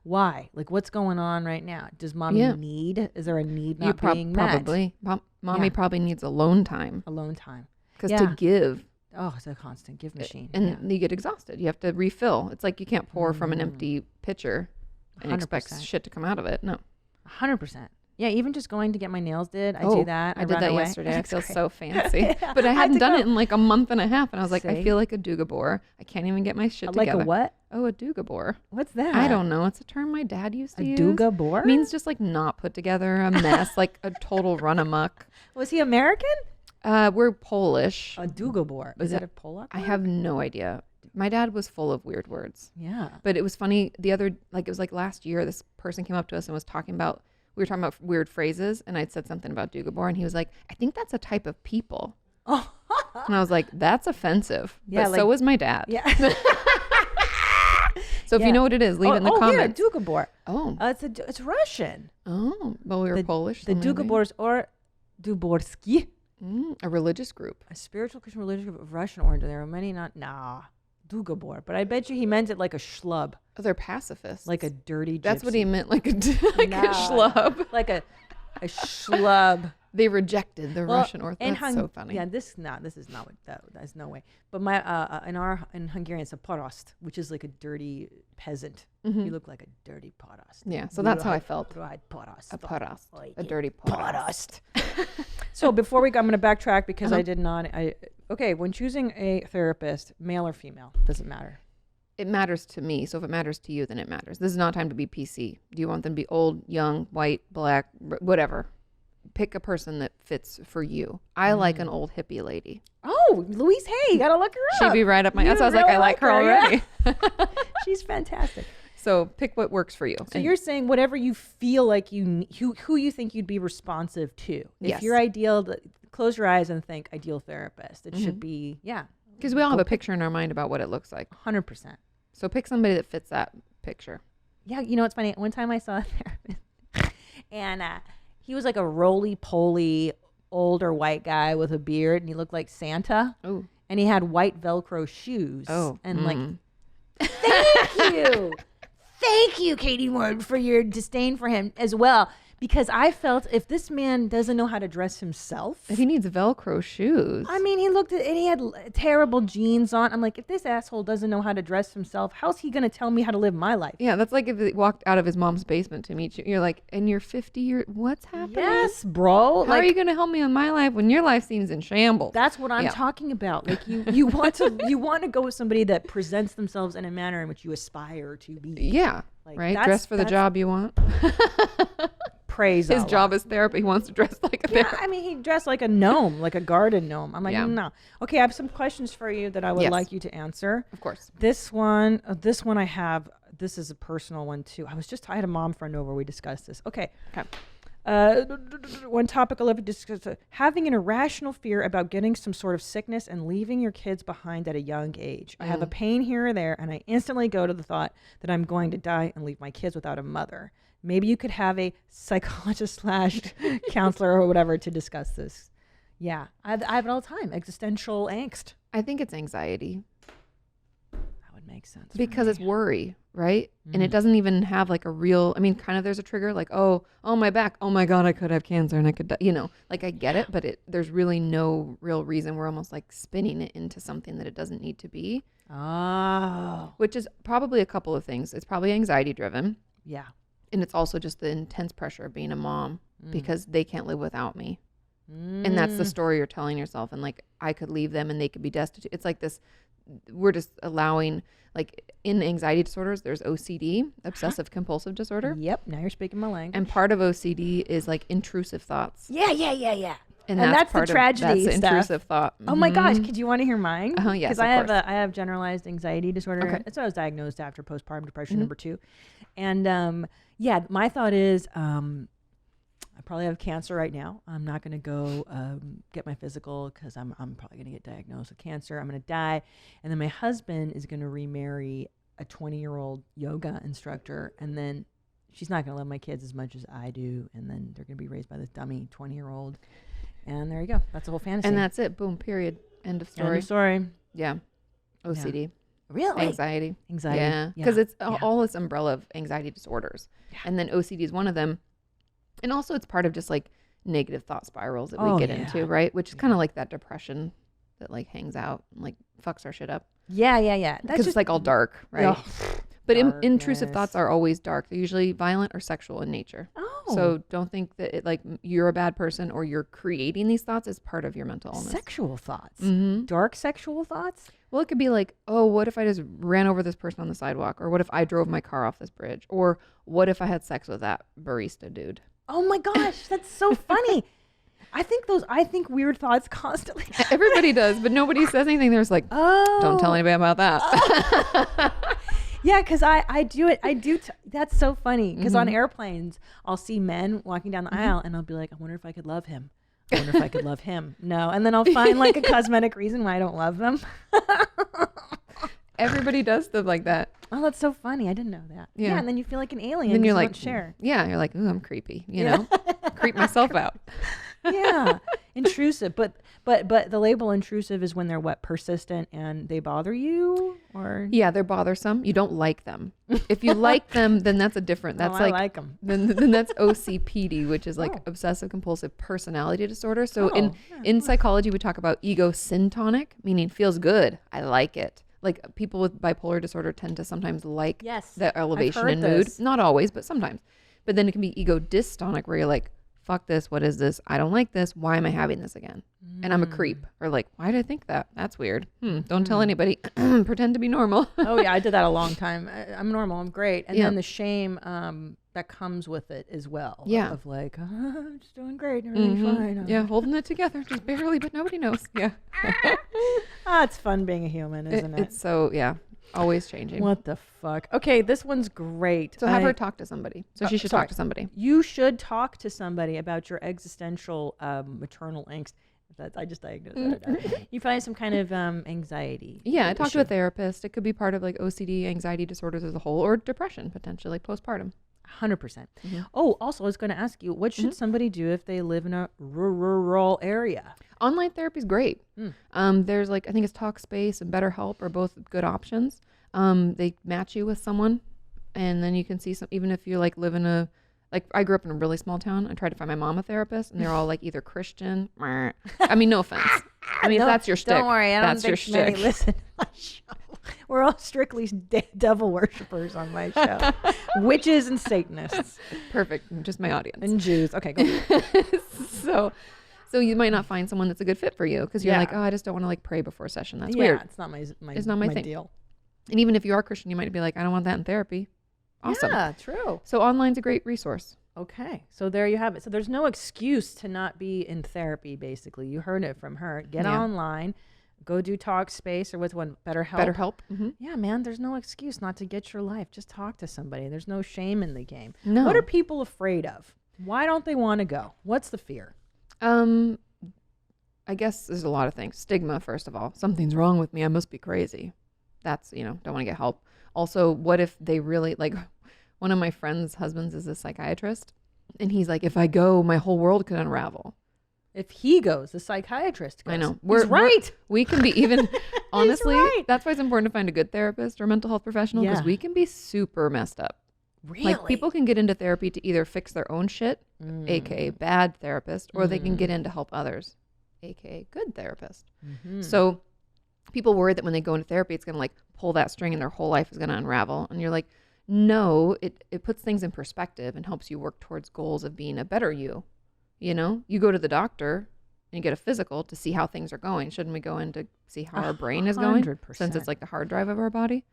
why? Like, what's going on right now? Does mommy need? Is there a need not being met? Probably. Mommy probably needs alone time. Alone time. Because to give, Oh, it's a constant give machine. and you get exhausted. You have to refill. It's like you can't pour from an empty pitcher and expect 100%. shit to come out of it. No. 100%. Yeah, even just going to get my nails did. I Oh, do that. I did run that away. yesterday. I It's feel great. so fancy. But I had hadn't to done go. it in like a month and a half. And I was like, I See? feel like a dugabore. I can't even get my shit Like together. a what? Oh, a dugabore. What's that? I don't know. It's a term my dad used to A use. dugabore? It means just like not put together, a mess, like a total run amok. Was he American? We're Polish. A dugabore. Is that a Polak? I have no idea. My dad was full of weird words. Yeah. But it was funny. It was like last year, this person came up to us and was talking about, we were talking about weird phrases, and I'd said something about dugabore, and he was like, I think that's a type of people. Oh. And I was like, that's offensive. Yeah, But so was my dad. Yeah. So if you know what it is, leave it in the comments. Yeah, dugabor. Oh. It's Russian. Oh. Well, we were Polish. The so maybe. dugabors or Duborski, A religious group. a spiritual Christian religious group of Russian origin. There are many dugabor. But I bet you he meant it like a schlub, Oh, they're pacifists. like a dirty. That's what gypsy. he meant, like a No. schlub. Like a schlub. They rejected the Well, Russian Orthodox. in That's so funny. Yeah, this is not what that's no way. But in Hungarian it's a porost, which is like a dirty peasant. You look like a dirty porost. Yeah, so that's how I felt. Right, porost. A porost. Like A dirty porost. So before I'm going to backtrack because I did not. When choosing a therapist, male or female, doesn't matter. It matters to me. So if it matters to you, then it matters. This is not time to be PC. Do you want them to be old, young, white, black, whatever? Pick a person that fits for you. I like an old hippie lady. Oh, Louise Hay, you gotta look her up. She'd be right up my. You So I was like, really I like her already. yeah. She's fantastic. So pick what works for you. So you're saying whatever you feel like who you think you'd be responsive to. If Yes. you're ideal, close your eyes and think ideal therapist. It should be, because we all have a picture in our mind about what it looks like. 100%. So pick somebody that fits that picture. Yeah, you know what's funny? One time I saw a therapist, and he was like a roly-poly older white guy with a beard, and he looked like Santa. Oh. and he had white Velcro shoes. Oh, and like, thank you, Katie Morton, for your disdain for him as well. Because I felt if this man doesn't know how to dress himself, If he needs Velcro shoes. I mean, he looked at and he had terrible jeans on. I'm like, if this asshole doesn't know how to dress himself, how's he going to tell me how to live my life? Yeah, that's like if he walked out of his mom's basement to meet you. You're like, and you're 50, what's happening? Yes, bro. How are you going to help me with my life when your life seems in shambles? That's what I'm Yeah. talking about. Like you want to go with somebody that presents themselves in a manner in which you aspire to be. Yeah, Like, right? that's- Dress for the that's- job you want. Praise His Allah. job is therapy. He wants to dress like a Yeah, therapist. I mean, he dressed like a gnome, like a garden gnome. I'm like, Yeah. no. Okay, I have some questions for you that I would Yes. like you to answer. Of course. This one I have. This is a personal one too. I had a mom friend over. We discussed this. Okay. One topic I love to discuss: having an irrational fear about getting some sort of sickness and leaving your kids behind at a young age. I have a pain here or there, and I instantly go to the thought that I'm going to die and leave my kids without a mother. Maybe you could have a psychologist / counselor or whatever to discuss this. Yeah, I have it all the time. Existential angst. I think it's anxiety That would make sense. for because me. it's worry, right? And it doesn't even have like a real, I mean, kind of there's a trigger like, oh, my back. Oh my God, I could have cancer and I could die. You know, like I get it, but there's really no real reason. We're almost like spinning it into something that it doesn't need to be, which is probably a couple of things. It's probably anxiety driven. Yeah. And it's also just the intense pressure of being a mom because they can't live without me. And that's the story you're telling yourself. And like, I could leave them and they could be destitute. It's like this, we're just allowing, like in anxiety disorders, there's OCD, obsessive compulsive disorder. Yep. Now you're speaking my language. And part of OCD is like intrusive thoughts. Yeah. And that's the part tragedy that's the stuff. intrusive thought. Oh my gosh, could you want to hear mine? Yes, Because of course. I have generalized anxiety disorder. Okay. That's what I was diagnosed after postpartum depression number 2. And yeah, my thought is I probably have cancer right now. I'm not going to go get my physical because I'm probably going to get diagnosed with cancer. I'm going to die. And then my husband is going to remarry a 20-year-old yoga instructor. And then she's not going to love my kids as much as I do. And then they're going to be raised by this dummy 20-year-old. And there you go. That's the whole fantasy. And that's it. Boom, period. End of story. End of story. Yeah. OCD. Really? Anxiety. Anxiety. Yeah. Because it's all this umbrella of anxiety disorders. Yeah. And then OCD is one of them. And also it's part of just like negative thought spirals that we get into, right? Which is kind of like that depression that like hangs out and like fucks our shit up. Yeah. Because it's like all dark, right? Ugh. But intrusive Darkness. thoughts are always dark. They're usually violent or sexual in nature. Oh. So don't think that it like you're a bad person or you're creating these thoughts as part of your mental illness. Sexual thoughts. Mm-hmm. Dark sexual thoughts? Well, it could be like, oh, what if I just ran over this person on the sidewalk? Or what if I drove my car off this bridge? Or what if I had sex with that barista dude? Oh my gosh, that's so funny. I think weird thoughts constantly. Everybody does, but nobody says anything. There's like, Oh. don't tell anybody about that. Yeah, because I do it. That's so funny. Because on airplanes, I'll see men walking down the aisle and I'll be like, I wonder if I could love him. I wonder if I could love him. No. And then I'll find like a cosmetic reason why I don't love them. Everybody does stuff like that. Oh, that's so funny. I didn't know that. Yeah. And then you feel like an alien. Then 'cause you're you like, don't share. Yeah, you're like, ooh, I'm creepy. You know, creep myself out. Yeah. Intrusive. But the label intrusive is when they're persistent and they bother you, or Yeah, they're bothersome. You don't like them. If you like them, then that's a different. That's I like them. Then that's OCPD, which is like obsessive compulsive personality disorder. So Oh, in psychology, we talk about ego syntonic, meaning feels good. I like it. Like people with bipolar disorder tend to sometimes like Yes, the elevation heard in mood. this. Not always, but sometimes. But then it can be ego dystonic where you're like, fuck this. What is this? I don't like this. Why am I having this again? And I'm a creep. Or like, why did I think that? That's weird. Don't tell anybody. Pretend to be normal. Oh yeah, I did that a long time. I'm normal. I'm great. And Yeah. then the shame that comes with it as well. Yeah. Of like, I'm just doing great. Everything's fine. Yeah, holding it together, just barely, but nobody knows. Yeah. It's fun being a human, isn't it? It's so, yeah, always changing. What the fuck? Okay, this one's great. So have her talk to somebody. So she should talk to somebody. You should talk to somebody about your existential maternal angst. I just diagnosed that. You probably have some kind of anxiety. Yeah, talk to issue. a therapist. It could be part of like OCD, anxiety disorders as a whole, or depression potentially, like postpartum. 100%. Oh, also, I was going to ask you, what should somebody do if they live in a rural area? Online therapy is great. There's like, I think it's Talkspace and BetterHelp are both good options. They match you with someone, and then you can see some, even if you like live in a, like I grew up in a really small town. I tried to find my mom a therapist, and they're all like either Christian. I mean, no offense. I mean, if that's your shtick. Don't worry, I don't that's your think many shtick. listen to my show. We're all strictly devil worshippers on my show. Witches and Satanists. Perfect. Just my audience. And Jews. Okay, go. So you might not find someone that's a good fit for you because you're Yeah. like, oh, I just don't want to like pray before a session. That's Yeah, weird. it's not my It's not my thing. deal. And even if you are Christian, you might be like, I don't want that in therapy. Awesome. Yeah, true. So online's a great resource. Okay, so there you have it. So there's no excuse to not be in therapy, basically. You heard it from her. Get Yeah. online, go do Talkspace or with one BetterHelp. BetterHelp. Mm-hmm. Yeah, man, there's no excuse not to get your life. Just talk to somebody. There's no shame in the game. No. What are people afraid of? Why don't they want to go? What's the fear? I guess there's a lot of things. Stigma, first of all. Something's wrong with me. I must be crazy. That's, don't want to get help. Also, what if they really, like, one of my friend's husbands is a psychiatrist, and he's like, if I go, my whole world could unravel. If he goes, the psychiatrist goes. I know. He's right. We can be even, honestly, right. that's why it's important to find a good therapist or mental health professional, because Yeah. we can be super messed up. Really? Like, people can get into therapy to either fix their own shit, aka bad therapist, or they can get in to help others, aka good therapist. So people worry that when they go into therapy, it's going to like pull that string and their whole life is going to unravel. And you're like, no, it puts things in perspective and helps you work towards goals of being a better you. You go to the doctor and you get a physical to see how things are going. Shouldn't we go in to see how our brain is going? 100%. Since it's like the hard drive of our body.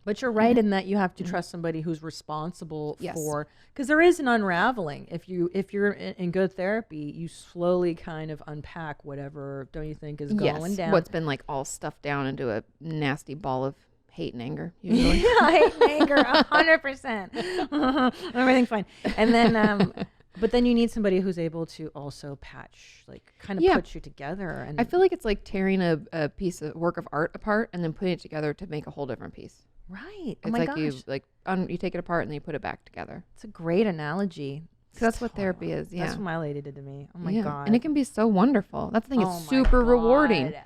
But you're right in that you have to trust somebody who's responsible Yes. for, because there is an unraveling. If you're in good therapy, you slowly kind of unpack whatever, don't you think, is going down. What's been like all stuffed down into a nasty ball of hate and anger. Usually. hate and anger, 100%. Everything's fine. And then, but then you need somebody who's able to also patch, like kind of put you together. And I feel like it's like tearing a piece of work of art apart and then putting it together to make a whole different piece. right. It's Oh my like gosh. you take it apart and then you put it back together. It's a great analogy. So that's what therapy is. Yeah. That's what my lady did to me. Oh my Yeah. God. And it can be so wonderful. That's the thing. Oh It's my super rewarding. God.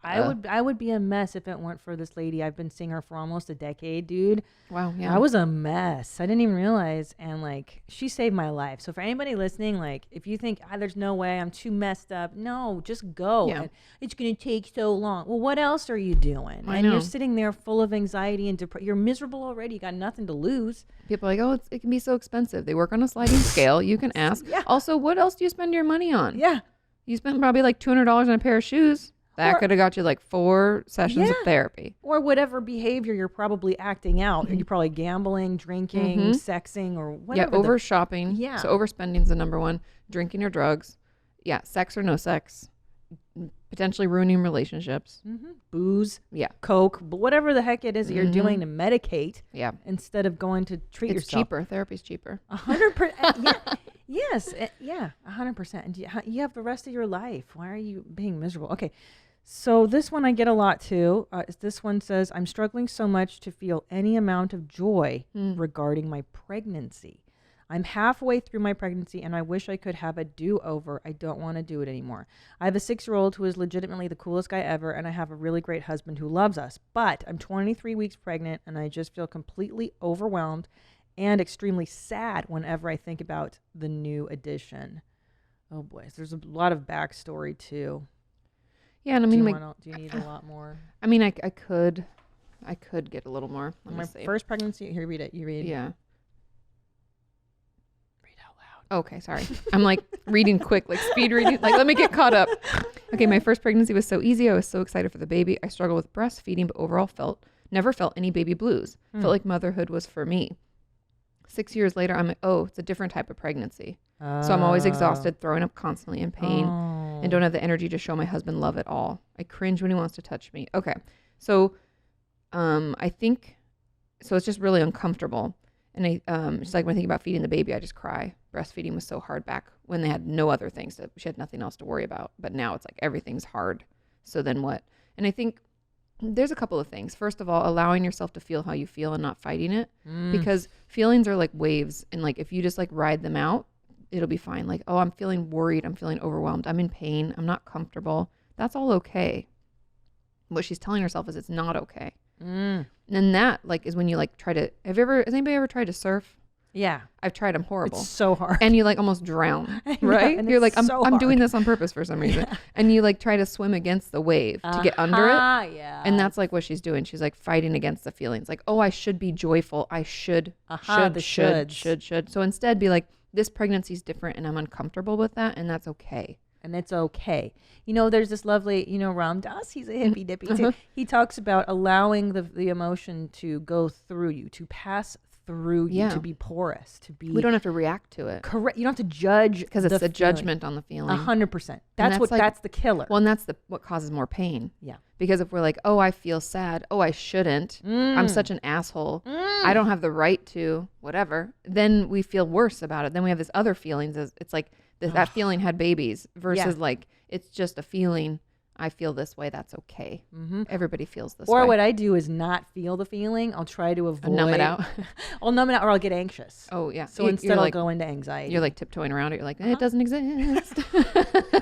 I would be a mess if it weren't for this lady. I've been seeing her for almost a decade, dude. Wow. Yeah. I was a mess. I didn't even realize. And like, she saved my life. So for anybody listening, like, if you think, there's no way, I'm too messed up. No, just go. Yeah. And it's going to take so long. Well, what else are you doing? I And know. you're sitting there full of anxiety and depression. You're miserable already. You got nothing to lose. People are like, oh, it can be so expensive. They work on a sliding scale. You can ask. Yeah. Also, what else do you spend your money on? Yeah. You spent probably like $200 on a pair of shoes. That Or- could have got you like 4 sessions of Yeah. therapy. Or whatever behavior you're probably acting out. You're probably gambling, drinking, sexing, or whatever. Yeah, over shopping. Yeah. So overspending is the number one. Drinking or drugs. Yeah, sex or no sex. Potentially ruining relationships. booze, Yeah. coke, but whatever the heck it is that you're doing to medicate Yeah. instead of going to treat It's yourself. cheaper. Therapy's cheaper. 100%. Yeah. Yes. Yeah. 100%. And you have the rest of your life. Why are you being miserable? Okay. So this one I get a lot too. This one says, I'm struggling so much to feel any amount of joy regarding my pregnancy. I'm halfway through my pregnancy and I wish I could have a do-over. I don't want to do it anymore. I have a 6-year-old who is legitimately the coolest guy ever, and I have a really great husband who loves us. But I'm 23 weeks pregnant and I just feel completely overwhelmed and extremely sad whenever I think about the new addition. Oh boy, so there's a lot of backstory too. Yeah, and I Do mean, you, like, do you need a lot more? I mean, I could get a little more. Let My me see. first pregnancy. Here, read it. You read. Yeah. Read out loud. Okay, sorry. I'm like reading quick, like speed reading. Like, let me get caught up. Okay, my first pregnancy was so easy. I was so excited for the baby. I struggled with breastfeeding, but overall never felt any baby blues. Felt like motherhood was for me. 6 years later, I'm like, oh, it's a different type of pregnancy. So I'm always exhausted, throwing up constantly in pain, and don't have the energy to show my husband love at all. I cringe when he wants to touch me. Okay, so I think, so it's just really uncomfortable. And it's like when I think about feeding the baby, I just cry. Breastfeeding was so hard back when they had no other things. She had nothing else to worry about. But now it's like everything's hard. So then what? And I think There's a couple of things. First of all, allowing yourself to feel how you feel and not fighting it, because feelings are like waves, and like if you just like ride them out, it'll be fine. Like, oh, I'm feeling worried, I'm feeling overwhelmed, I'm in pain, I'm not comfortable. That's all okay. What she's telling herself is it's not okay. And that like is when you like try to, has anybody ever tried to surf? Yeah. I've tried. I'm horrible. It's so hard. And you like almost drown, right? and You're it's like, so I'm doing hard. this on purpose for some reason. And you like try to swim against the wave to get under it. Yeah. And that's like what she's doing. She's like fighting against the feelings. Like, oh, I should be joyful. I should. Should. So instead be like, this pregnancy is different and I'm uncomfortable with that. And that's okay. And it's okay. You know, there's this lovely, Ram Dass, he's a hippie dippy too. He talks about allowing the emotion to go through you, to pass through you, to be porous, to be. We don't have to react to it. Correct. You don't have to judge because it's the judgment on the feeling. 100%. That's the killer. Well, and that's what causes more pain. Yeah. Because if we're like, oh, I feel sad. Oh, I shouldn't. I'm such an asshole. I don't have the right to whatever. Then we feel worse about it. Then we have this other feelings. It's like that feeling had babies versus like, it's just a feeling. I feel this way. That's okay. Everybody feels this way. Or what I do is not feel the feeling. I'll try to avoid. Numb it out. I'll numb it out or I'll get anxious. Oh, yeah. So instead I'll go into anxiety. You're like tiptoeing around it. You're like, it doesn't exist.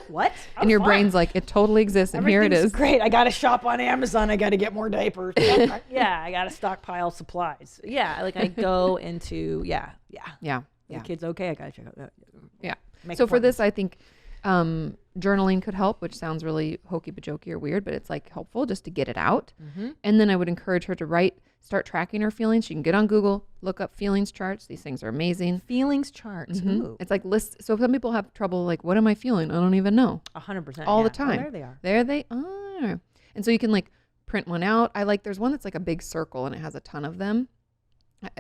What? And your brain's like, it totally exists. And here it is. Great. I got to shop on Amazon. I got to get more diapers. Yeah. I got to stockpile supplies. Yeah. Like I go into, yeah. The kid's okay. I got to check out that. Yeah. So for this, I think journaling could help, which sounds really hokey bajokey or weird, but it's like helpful just to get it out. And then I would encourage her to start tracking her feelings. She can get on Google, look up feelings charts. These things are amazing. Feelings charts. Ooh. It's like lists. So some people have trouble like, what am I feeling? I don't even know. 100%. All the time. Oh, there they are. There they are. And so you can like print one out. There's one that's like a big circle and it has a ton of them.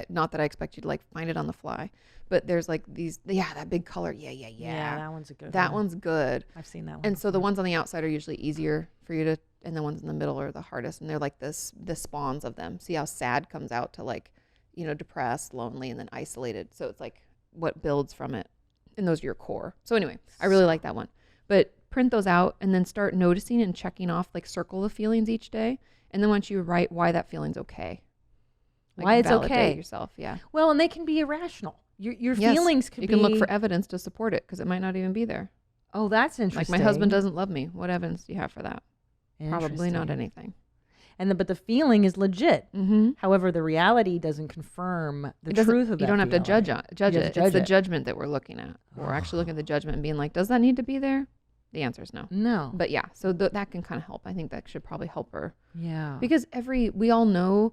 Not that I expect you to like find it on the fly, but there's like these, that big color. Yeah, that one's a good one. That one's good. I've seen that one. And so the ones on the outside are usually easier for you to, and the ones in the middle are the hardest. And they're like the spawns of them. See how sad comes out to like, depressed, lonely, and then isolated. So it's like what builds from it. And those are your core. So anyway, I really like that one. But print those out and then start noticing and checking off, like circle the feelings each day. And then once you write why that feeling's okay. Like why it's validate okay. yourself, yeah. Well, and they can be irrational. Your feelings could be. You can look for evidence to support it because it might not even be there. Oh, that's interesting. Like my husband doesn't love me. What evidence do you have for that? Probably not anything. But the feeling is legit. However, the reality doesn't confirm the truth of that. You don't have to judge it. It's the it. judgment that we're looking at. We're actually looking at the judgment and being like, does that need to be there? The answer is no. No. But yeah, so that can kind of help. I think that should probably help her. Yeah. Because we all know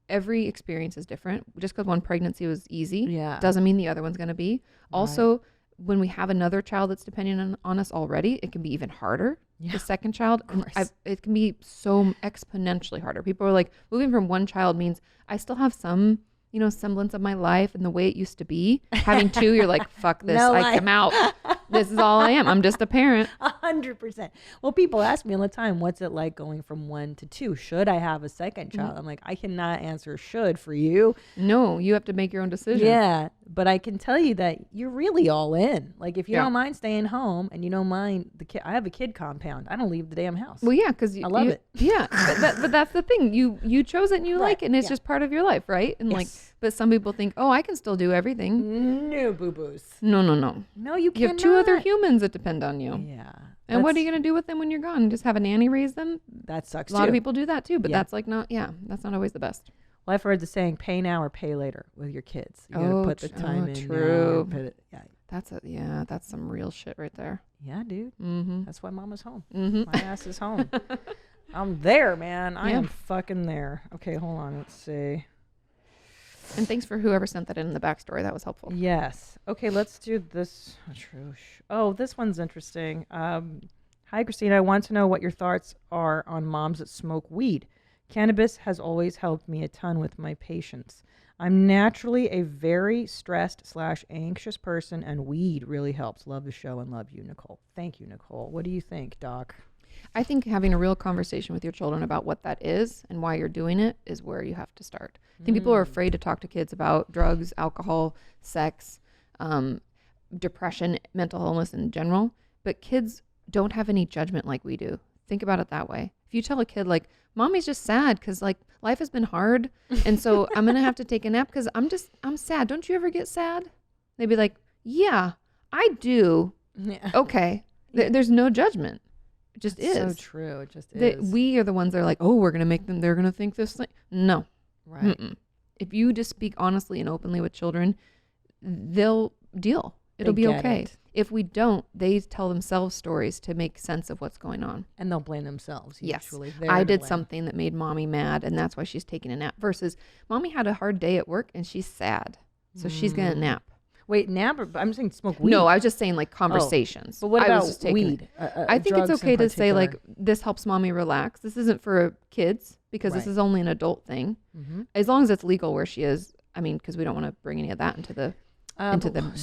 every experience is different. Just because one pregnancy was easy doesn't mean the other one's going to be. Also, when we have another child that's depending on us already, it can be even harder. The second child, it can be so exponentially harder. People are like, moving from one child means I still have some, semblance of my life and the way it used to be. Having two, you're like, fuck this. I'm out. This is all I am. I'm just a parent. 100%. Well, people ask me all the time, what's it like going from 1 to 2? Should I have a second child? I'm like, I cannot answer should for you. No, you have to make your own decision. Yeah, but I can tell you that you're really all in. Like if you don't mind staying home and you don't mind the kid, I have a kid compound. I don't leave the damn house. Well, yeah, because I love it. Yeah, but that's the thing. You chose it and you like it, and it's just part of your life, right? And but some people think, oh, I can still do everything. No, boo-boos. No, you You have 2 other humans that depend on you. Yeah. And what are you going to do with them when you're gone? Just have a nanny raise them? That sucks too. A lot of people do that too, but that's like that's not always the best. Well, I've heard the saying, pay now or pay later with your kids. You got to put the time in. True. Yeah. That's some real shit right there. Yeah, dude. That's why mama's home. Mm-hmm. My ass is home. I'm there, man. I am fucking there. Okay, hold on. Let's see. And thanks for whoever sent that in the backstory. That was helpful. Yes. Okay, let's do this. Oh, this one's interesting. Hi, Christina. I want to know what your thoughts are on moms that smoke weed. Cannabis has always helped me a ton with my patients. I'm naturally a very stressed/anxious person, and weed really helps. Love the show and love you, Nicole. Thank you, Nicole. What do you think, Doc? I think having a real conversation with your children about what that is and why you're doing it is where you have to start. I think people are afraid to talk to kids about drugs, alcohol, sex, depression, mental illness in general, but kids don't have any judgment like we do. Think about it that way. If you tell a kid like, mommy's just sad because like life has been hard. And so I'm going to have to take a nap because I'm sad. Don't you ever get sad? They'd be like, yeah, I do. Yeah. Okay. There's no judgment. It just That's is. so true. It just is. We are the ones that are like, oh, we're going to make them, they're going to think this thing. No. Right. Mm-mm. If you just speak honestly and openly with children, they'll deal. It'll be get okay. it. If we don't, they tell themselves stories to make sense of what's going on. And they'll blame themselves. Yes. Usually. I did something that made mommy mad, and that's why she's taking a nap. Versus mommy had a hard day at work and she's sad. So she's going to nap. Wait, nap? I'm saying smoke weed. No, I was just saying like conversations. But what I was about just taking- weed? I think it's Drugs in okay to say like, particular. this helps mommy relax. This isn't for kids because this Right. is only an adult thing. Mm-hmm. As long as it's legal where she is. I mean, because we don't want to bring any of that into the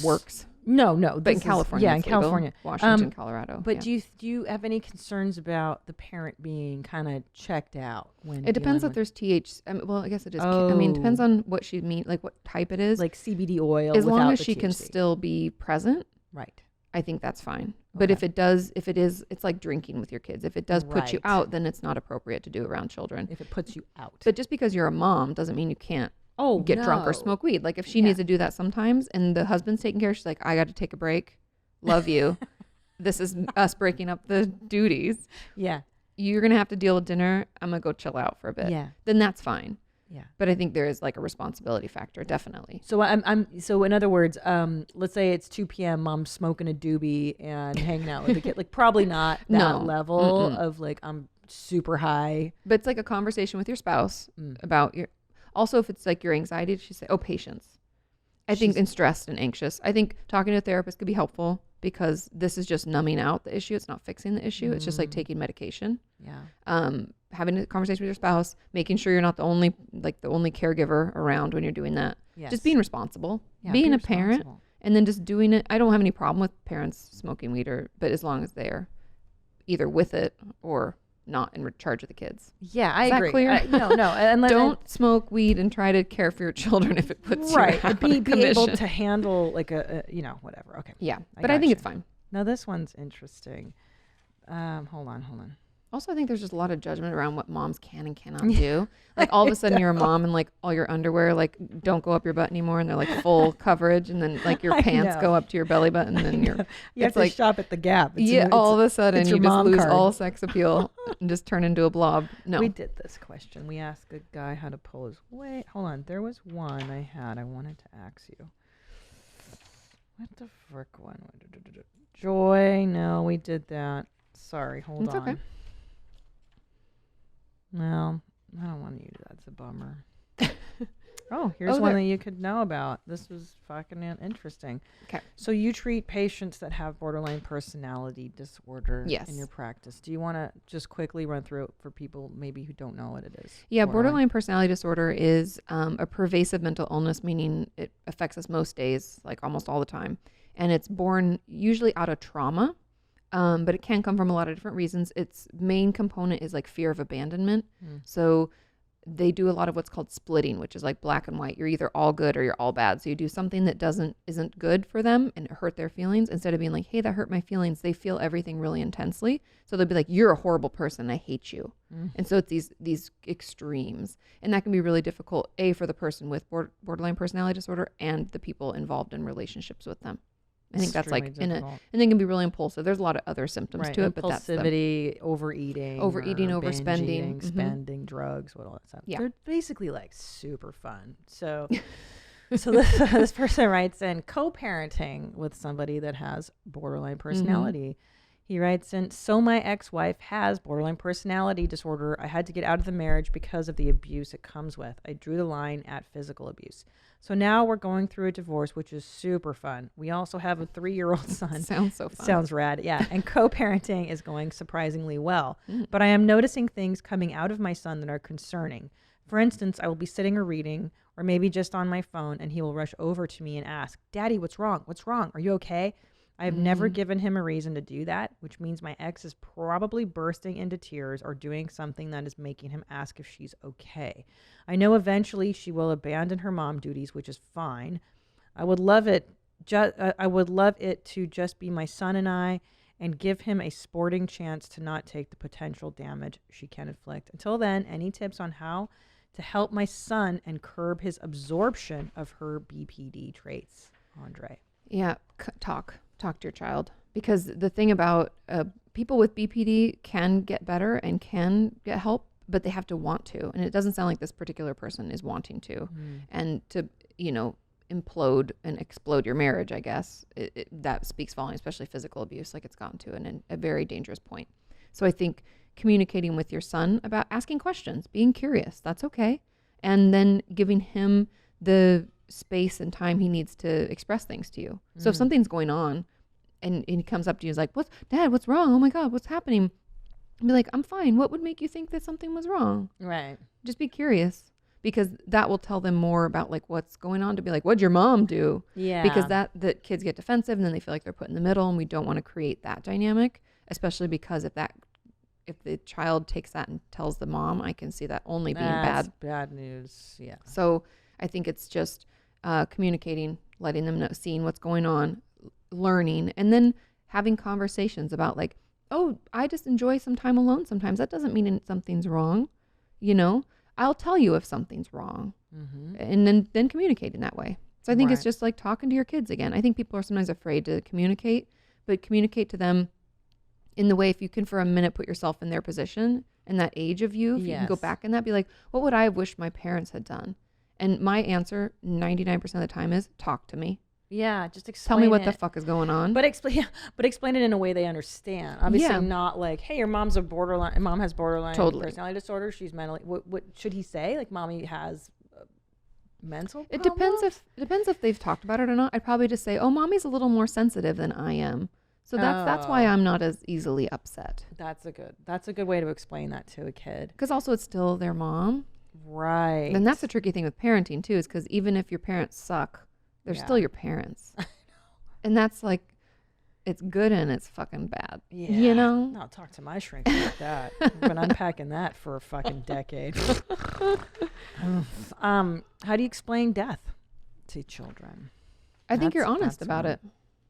works. No. But in this is- California, yeah, in it's legal. California, Washington, Colorado. But yeah. do you have any concerns about the parent being kind of checked out when It depends dealing if there's THC. Well, I guess it is. I mean, it depends on what she mean, like what type it is. with, like CBD oil? as long without as the she can THC. still be present, Right. I think that's fine. But Okay. if it is, it's like drinking with your kids. If it does put you Right. out, then it's not appropriate to do around children. If it puts you out. But just because you're a mom doesn't mean you can't oh, get drunk or no. smoke weed. Like if she Yeah. needs to do that sometimes and the husband's taking care, she's like, I got to take a break. Love you. This is us breaking up the duties. Yeah. You're going to have to deal with dinner. I'm going to go chill out for a bit. Yeah. Then that's fine. Yeah. But I think there is like a responsibility factor, definitely. So so in other words, let's say it's 2 p.m. Mom's smoking a doobie and hanging out with the kid. Like probably not that No. level Mm-mm. of like I'm super high. But it's like a conversation with your spouse about your, also if it's like your anxiety, she say, oh, patience. I think in stressed and anxious. I think talking to a therapist could be helpful because this is just numbing out the issue. It's not fixing the issue. It's just like taking medication. Yeah. Having a conversation with your spouse, making sure you're not the only caregiver around when you're doing that. Yes. Just being responsible, Yeah, being be a parent, responsible. and then just doing it. I don't have any problem with parents smoking weed, but as long as they're either with it or not in charge of the kids. Yeah, I Is that agree. clear? No. And Don't smoke weed and try to care for your children if it puts right. you out Be of able commission. to handle like a whatever. Okay. Yeah, I but I think gotcha. it's fine. Now this one's interesting. Hold on. Also, I think there's just a lot of judgment around what moms can and cannot do. Like all of a sudden you're a mom and like all your underwear like don't go up your butt anymore and they're like full coverage and then like your I pants know. go up to your belly button and then you're You have it's to like shop at the Gap. all of a sudden it's you your just mom lose card. all sex appeal and just turn into a blob. No. We did this question. We asked a guy how to pose. Wait, hold on. There was one I wanted to ask you. What the frick one? Joy. No, we did that. Sorry, hold It's on. okay. No, I don't want to use that. It's a bummer. Oh, here's Oh, one there. that you could know about. This was fucking interesting. Okay. So you treat patients that have borderline personality disorder Yes. in your practice. Do you want to just quickly run through it for people maybe who don't know what it is? Yeah, borderline personality disorder is a pervasive mental illness, meaning it affects us most days, like almost all the time. And it's born usually out of trauma, but it can come from a lot of different reasons. Its main component is like fear of abandonment. So they do a lot of what's called splitting, which is like black and white. You're either all good or you're all bad. So you do something that isn't good for them and it hurt their feelings. Instead of being like, hey, that hurt my feelings, they feel everything really intensely. So they'll be like, you're a horrible person. I hate you. And so it's these extremes. And that can be really difficult, for the person with borderline personality disorder and the people involved in relationships with them. I think that's like Extremely difficult. and they can be really impulsive. There's a lot of other symptoms Right, to it, but that's the, impulsivity, overeating, Overeating, or overspending, binge eating, mhm. spending, drugs, what all that stuff. Yeah. They're basically like super fun. So, this person writes in co-parenting with somebody that has borderline personality. He writes in, so my ex-wife has borderline personality disorder. I had to get out of the marriage because of the abuse it comes with. I drew the line at physical abuse. So now we're going through a divorce, which is super fun. We also have a 3-year-old son. sounds so fun. Sounds rad. Yeah. And co-parenting is going surprisingly well. But I am noticing things coming out of my son that are concerning. For instance, I will be sitting or reading or maybe just on my phone and he will rush over to me and ask, Daddy, what's wrong? What's wrong? Are you okay? I have never given him a reason to do that, which means my ex is probably bursting into tears or doing something that is making him ask if she's okay. I know eventually she will abandon her mom duties, which is fine. I would love it to just be my son and I, and give him a sporting chance to not take the potential damage she can inflict. Until then, any tips on how to help my son and curb his absorption of her BPD traits? Andre. Yeah, talk to your child, because the thing about people with BPD can get better and can get help, but they have to want to, and it doesn't sound like this particular person is wanting to, and to implode and explode your marriage. I guess that speaks volumes, especially physical abuse, like it's gotten to a very dangerous point. So I think communicating with your son about asking questions, being curious, that's okay, and then giving him the space and time he needs to express things to you. So if something's going on and he comes up to you and is like, Dad, what's wrong? Oh my God, what's happening? And be like, I'm fine. What would make you think that something was wrong? Right. Just be curious, because that will tell them more about like what's going on, to be like, what'd your mom do? Yeah. Because the kids get defensive and then they feel like they're put in the middle, and we don't want to create that dynamic, especially because if the child takes that and tells the mom, I can see that only being bad news. Yeah. So I think it's just communicating, letting them know, seeing what's going on, learning, and then having conversations about like, oh, I just enjoy some time alone sometimes. That doesn't mean something's wrong. I'll tell you if something's wrong, and then communicate in that way. So I think it's just like talking to your kids again. I think people are sometimes afraid to communicate, but communicate to them in the way, if you can for a minute put yourself in their position and that age of you, if you can go back in that, be like, what would I have wished my parents had done? And my answer 99% of the time is talk to me. Yeah, just explain. Tell me what the fuck is going on. But explain it in a way they understand. Obviously, not like, hey, your mom has borderline personality disorder. She's mentally. What should he say? Like, mommy has mental problems? It depends if they've talked about it or not. I'd probably just say, oh, mommy's a little more sensitive than I am, so that's why I'm not as easily upset. That's a good way to explain that to a kid. Because also it's still their mom. Right. And that's the tricky thing with parenting too, is because even if your parents suck, they're still your parents. I know. And that's like, it's good and it's fucking bad. Yeah. No, talk to my shrink like that. I've been unpacking that for a fucking decade. How do you explain death to children? I think you're honest about it.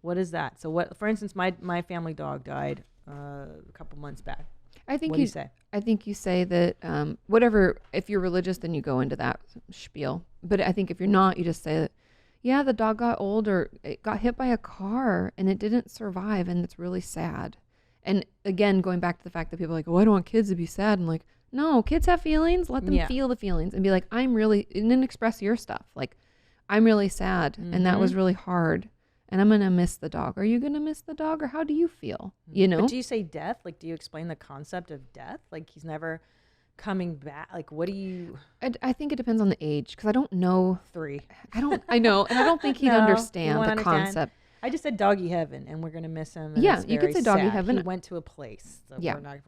What is that? So what, for instance, my family dog died a couple months back. What do you say? I think you say that whatever, if you're religious, then you go into that spiel. But I think if you're not, you just say that, yeah, the dog got old, or it got hit by a car and it didn't survive, and it's really sad. And again, going back to the fact that people are like, oh, I don't want kids to be sad. And like, no, kids have feelings. Let them feel the feelings and be like, and then express your stuff. Like, I'm really sad and that was really hard. And I'm going to miss the dog. Are you going to miss the dog, or how do you feel? But do you say death? Like, do you explain the concept of death? Like, he's never coming back. Like, what do you... I think it depends on the age, because I don't know. 3. I know. And I don't think he'd understand the concept. I just said doggy heaven, and we're going to miss him. Yeah, you could say doggy heaven. He went to a place. So we're going to...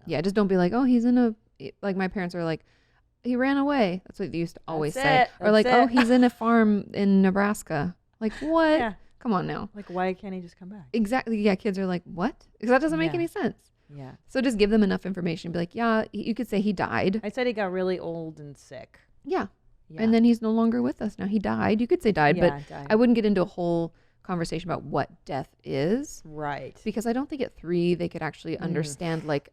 Yeah, just don't be like, oh, he's in a... Like, my parents are like, he ran away. That's what they used to always say. Or like, oh, he's in a farm in Nebraska. Like, what? Yeah. Come on now. Like, why can't he just come back? Exactly. Yeah, kids are like, what? Because that doesn't make any sense. Yeah. So just give them enough information. Be like, yeah, you could say he died. I said he got really old and sick. Yeah. And then he's no longer with us now. He died. You could say died, but I wouldn't get into a whole conversation about what death is. Right. Because I don't think at 3 they could actually understand like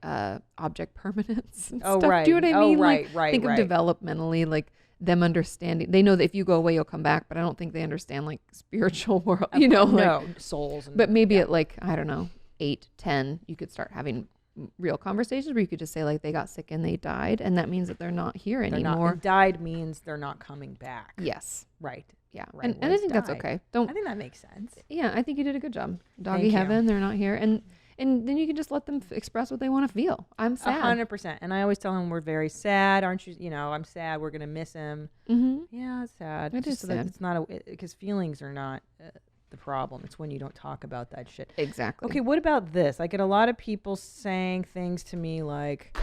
object permanence and stuff. Right. Do you know what I mean? Right, like, think of developmentally, like them understanding. They know that if you go away, you'll come back, but I don't think they understand like spiritual world, like souls. But maybe at like, I don't know, 8, 10, you could start having real conversations where you could just say like they got sick and they died, and that means that they're not here anymore. Died means they're not coming back. Yes. Right. Yeah. Right. And I think that's okay. I think that makes sense. Yeah, I think you did a good job. Doggy heaven, they're not here. And then you can just let them express what they want to feel. I'm sad. 100%. And I always tell them, we're very sad. Aren't you? I'm sad. We're going to miss him. Mm-hmm. Yeah, it's sad. It is sad. It's not because feelings are not the problem. It's when you don't talk about that shit. Exactly. Okay, what about this? I get a lot of people saying things to me like,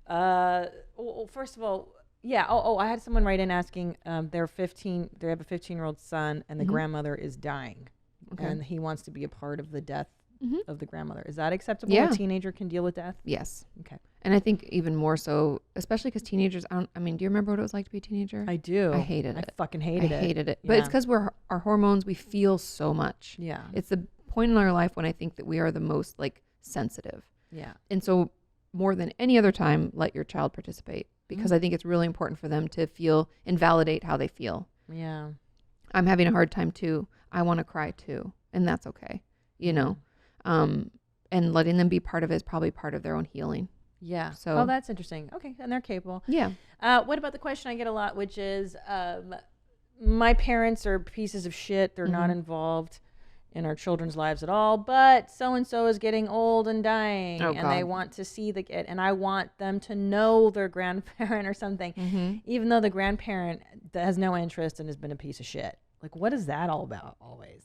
first of all, I had someone write in asking, they have a 15-year-old son, and the grandmother is dying. Okay. And he wants to be a part of the death of the grandmother. Is that acceptable? Yeah. A teenager can deal with death? Yes. Okay. And I think even more so, especially because teenagers, do you remember what it was like to be a teenager? I do. I hated it. I fucking hated it. I hated it. But it's because our hormones, we feel so much. Yeah. It's the point in our life when I think that we are the most like sensitive. Yeah. And so more than any other time, let your child participate, because I think it's really important for them to feel and validate how they feel. Yeah. I'm having a hard time too. I want to cry too. And that's okay. You know, and letting them be part of it is probably part of their own healing. Yeah. So- Oh, that's interesting. Okay. And they're capable. Yeah. What about the question I get a lot, which is, my parents are pieces of shit. They're not involved in our children's lives at all, but so-and-so is getting old and dying, and they want to see the kid, and I want them to know their grandparent or something, even though the grandparent has no interest and has been a piece of shit. Like, what is that all about always?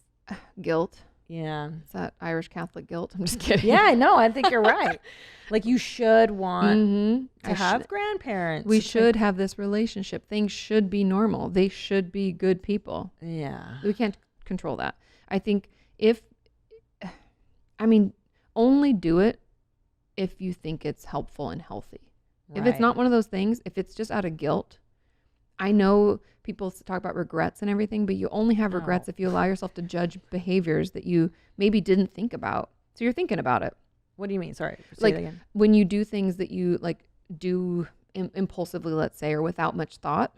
Guilt. Yeah. Is that Irish Catholic guilt? I'm just kidding. Yeah, I know. I think you're right. Like, you should want to I have should- grandparents. We It's should have this relationship. Things should be normal. They should be good people. like, yeah. We can't control that. I think only do it if you think it's helpful and healthy. If it's not one of those things, if it's just out of guilt, I know people talk about regrets and everything, but you only have regrets if you allow yourself to judge behaviors that you maybe didn't think about. So you're thinking about it. What do you mean? Sorry. Say Like that again. when you do things that you like do impulsively, let's say, or without much thought,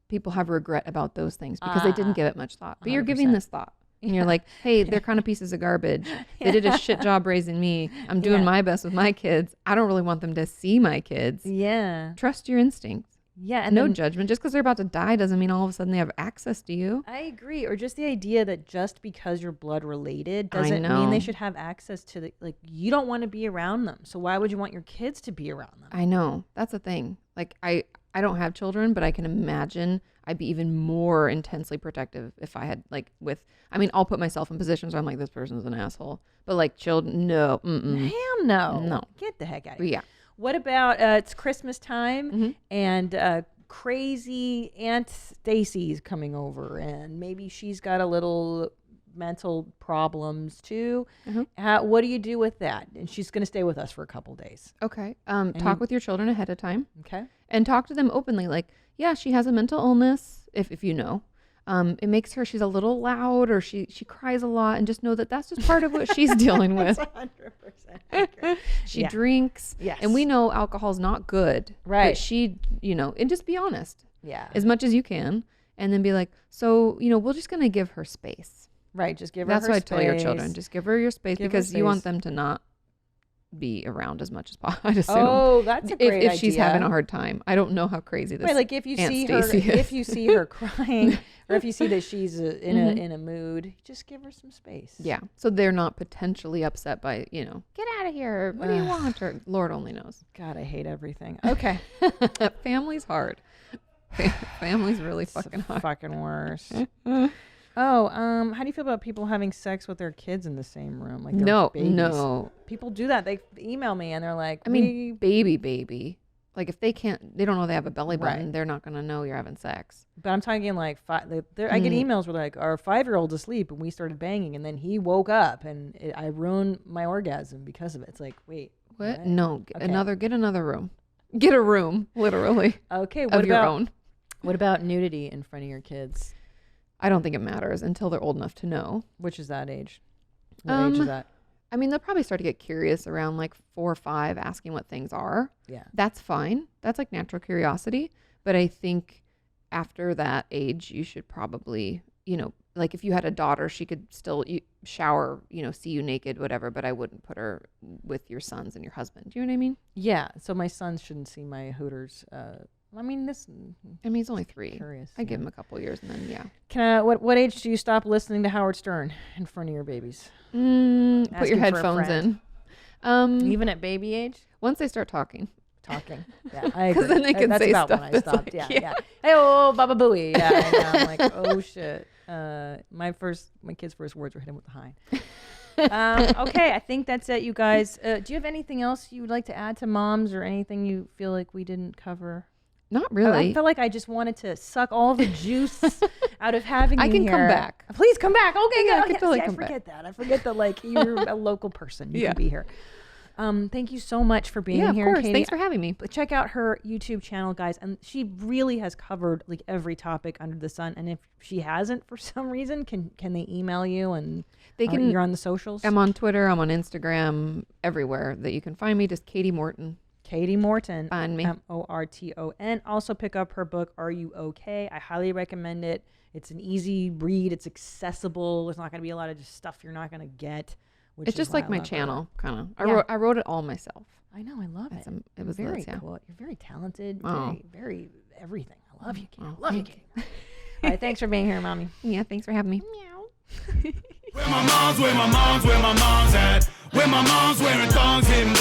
people have regret about those things because they didn't give it much thought. But you're giving 100%. this thought. And you're like, hey, they're kind of pieces of garbage. They did a shit job raising me. I'm doing my best with my kids. I don't really want them to see my kids. Yeah. Trust your instincts. Yeah. And No then, judgment. Just because they're about to die doesn't mean all of a sudden they have access to you. I agree. Or just the idea that just because you're blood related I doesn't mean know. they should have access to the, like, you don't want to be around them. So why would you want your kids to be around them? I know. That's the thing. Like, I don't have children, but I can imagine I'd be even more intensely protective if I had, like, I'll put myself in positions where I'm like, this person's an asshole. But, like, children, no. Hell no. No. Get the heck out of here. Yeah. What about it's Christmas time and crazy Aunt Stacy's coming over, and maybe she's got a little mental problems too. What do you do with that? And she's going to stay with us for a couple days. Okay. Talk with your children ahead of time. Okay. And talk to them openly. Like, yeah, she has a mental illness, if you know. It makes her, she's a little loud, or she cries a lot, and just know that that's just part of what she's dealing with. 100% accurate. She drinks. Yes. And we know alcohol's not good. Right. But she, and just be honest Yeah. as much as you can. And then be like, so, we're just going to give her space. Right. Just give her That's her what I tell your space. children. Just give her your space, Give her because you want space. them to not be around as much as possible, I'd assume. Oh, that's a great if she's idea. having a hard time. I don't know how crazy this Right, like if you Aunt see her, Stacy is. if you see her crying, or if you see that she's in a mood, just give her some space. Yeah. So they're not potentially upset by, get out of here. What do you want? Or Lord only knows. God, I hate everything. Okay. Family's hard. Family's really fucking hard. Fucking worse. Oh, how do you feel about people having sex with their kids in the same room? Like their babies? No. People do that. They email me and they're like, I mean, baby. Like if they don't know they have a belly button, Right. they're not going to know you're having sex. But I'm talking like I get emails where like, our 5-year-old's asleep and we started banging and then he woke up and I ruined my orgasm because of it. It's like, wait, What? No. Okay. Get another room. Get a room, literally. Okay. Of your own. What about nudity in front of your kids? I don't think it matters until they're old enough to know. Which is that age? What age is that? I mean, they'll probably start to get curious around like 4 or 5, asking what things are. Yeah. That's fine. That's like natural curiosity. But I think after that age, you should probably, like if you had a daughter, she could still shower, see you naked, whatever. But I wouldn't put her with your sons and your husband. Do you know what I mean? Yeah. So my sons shouldn't see my Hooters. He's only 3. Curious. I give him a couple years and then, yeah. What age do you stop listening to Howard Stern in front of your babies? Put your Asking for a headphones in. Even at baby age? Once they start talking. Talking. Yeah, I agree. then they can That's say about stuff when I that's stopped. like, yeah, yeah. yeah. Hey, oh, Baba Booey. Yeah, I know. I'm like, oh shit. My kids' first words were hit him with the hind. Okay, I think that's it, you guys. Do you have anything else you would like to add to moms, or anything you feel like we didn't cover? Not really. I felt like I just wanted to suck all the juice out of having you I can here. come back. Please come back. Okay, Yeah, I good. can Yeah, totally see, come I forget that. I forget that, like, you're a local person. You Yeah. can be here. Thank you so much for being Yeah, here, of course. Katie. Thanks for having me. But check out her YouTube channel, guys, and she really has covered like every topic under the sun. And if she hasn't for some reason, can they email you and They can. you're on the socials? I'm on Twitter. I'm on Instagram. Everywhere that you can find me. Just Katie Morton. Katie Morton. Find me. Morton. Also pick up her book, Are You Okay? I highly recommend it. It's an easy read. It's accessible. There's not going to be a lot of just stuff you're not going to get. It's just like my channel, kind of. Yeah. I wrote it all myself. I know. I love it. It was very yeah. cool. You're very talented. Oh. Very everything. I love you, Katie. Oh, I love you, Katie. All right. Thanks for being here, Mommy. Yeah, thanks for having me. Where my mom's at? Where my mom's wearing thongs, hitting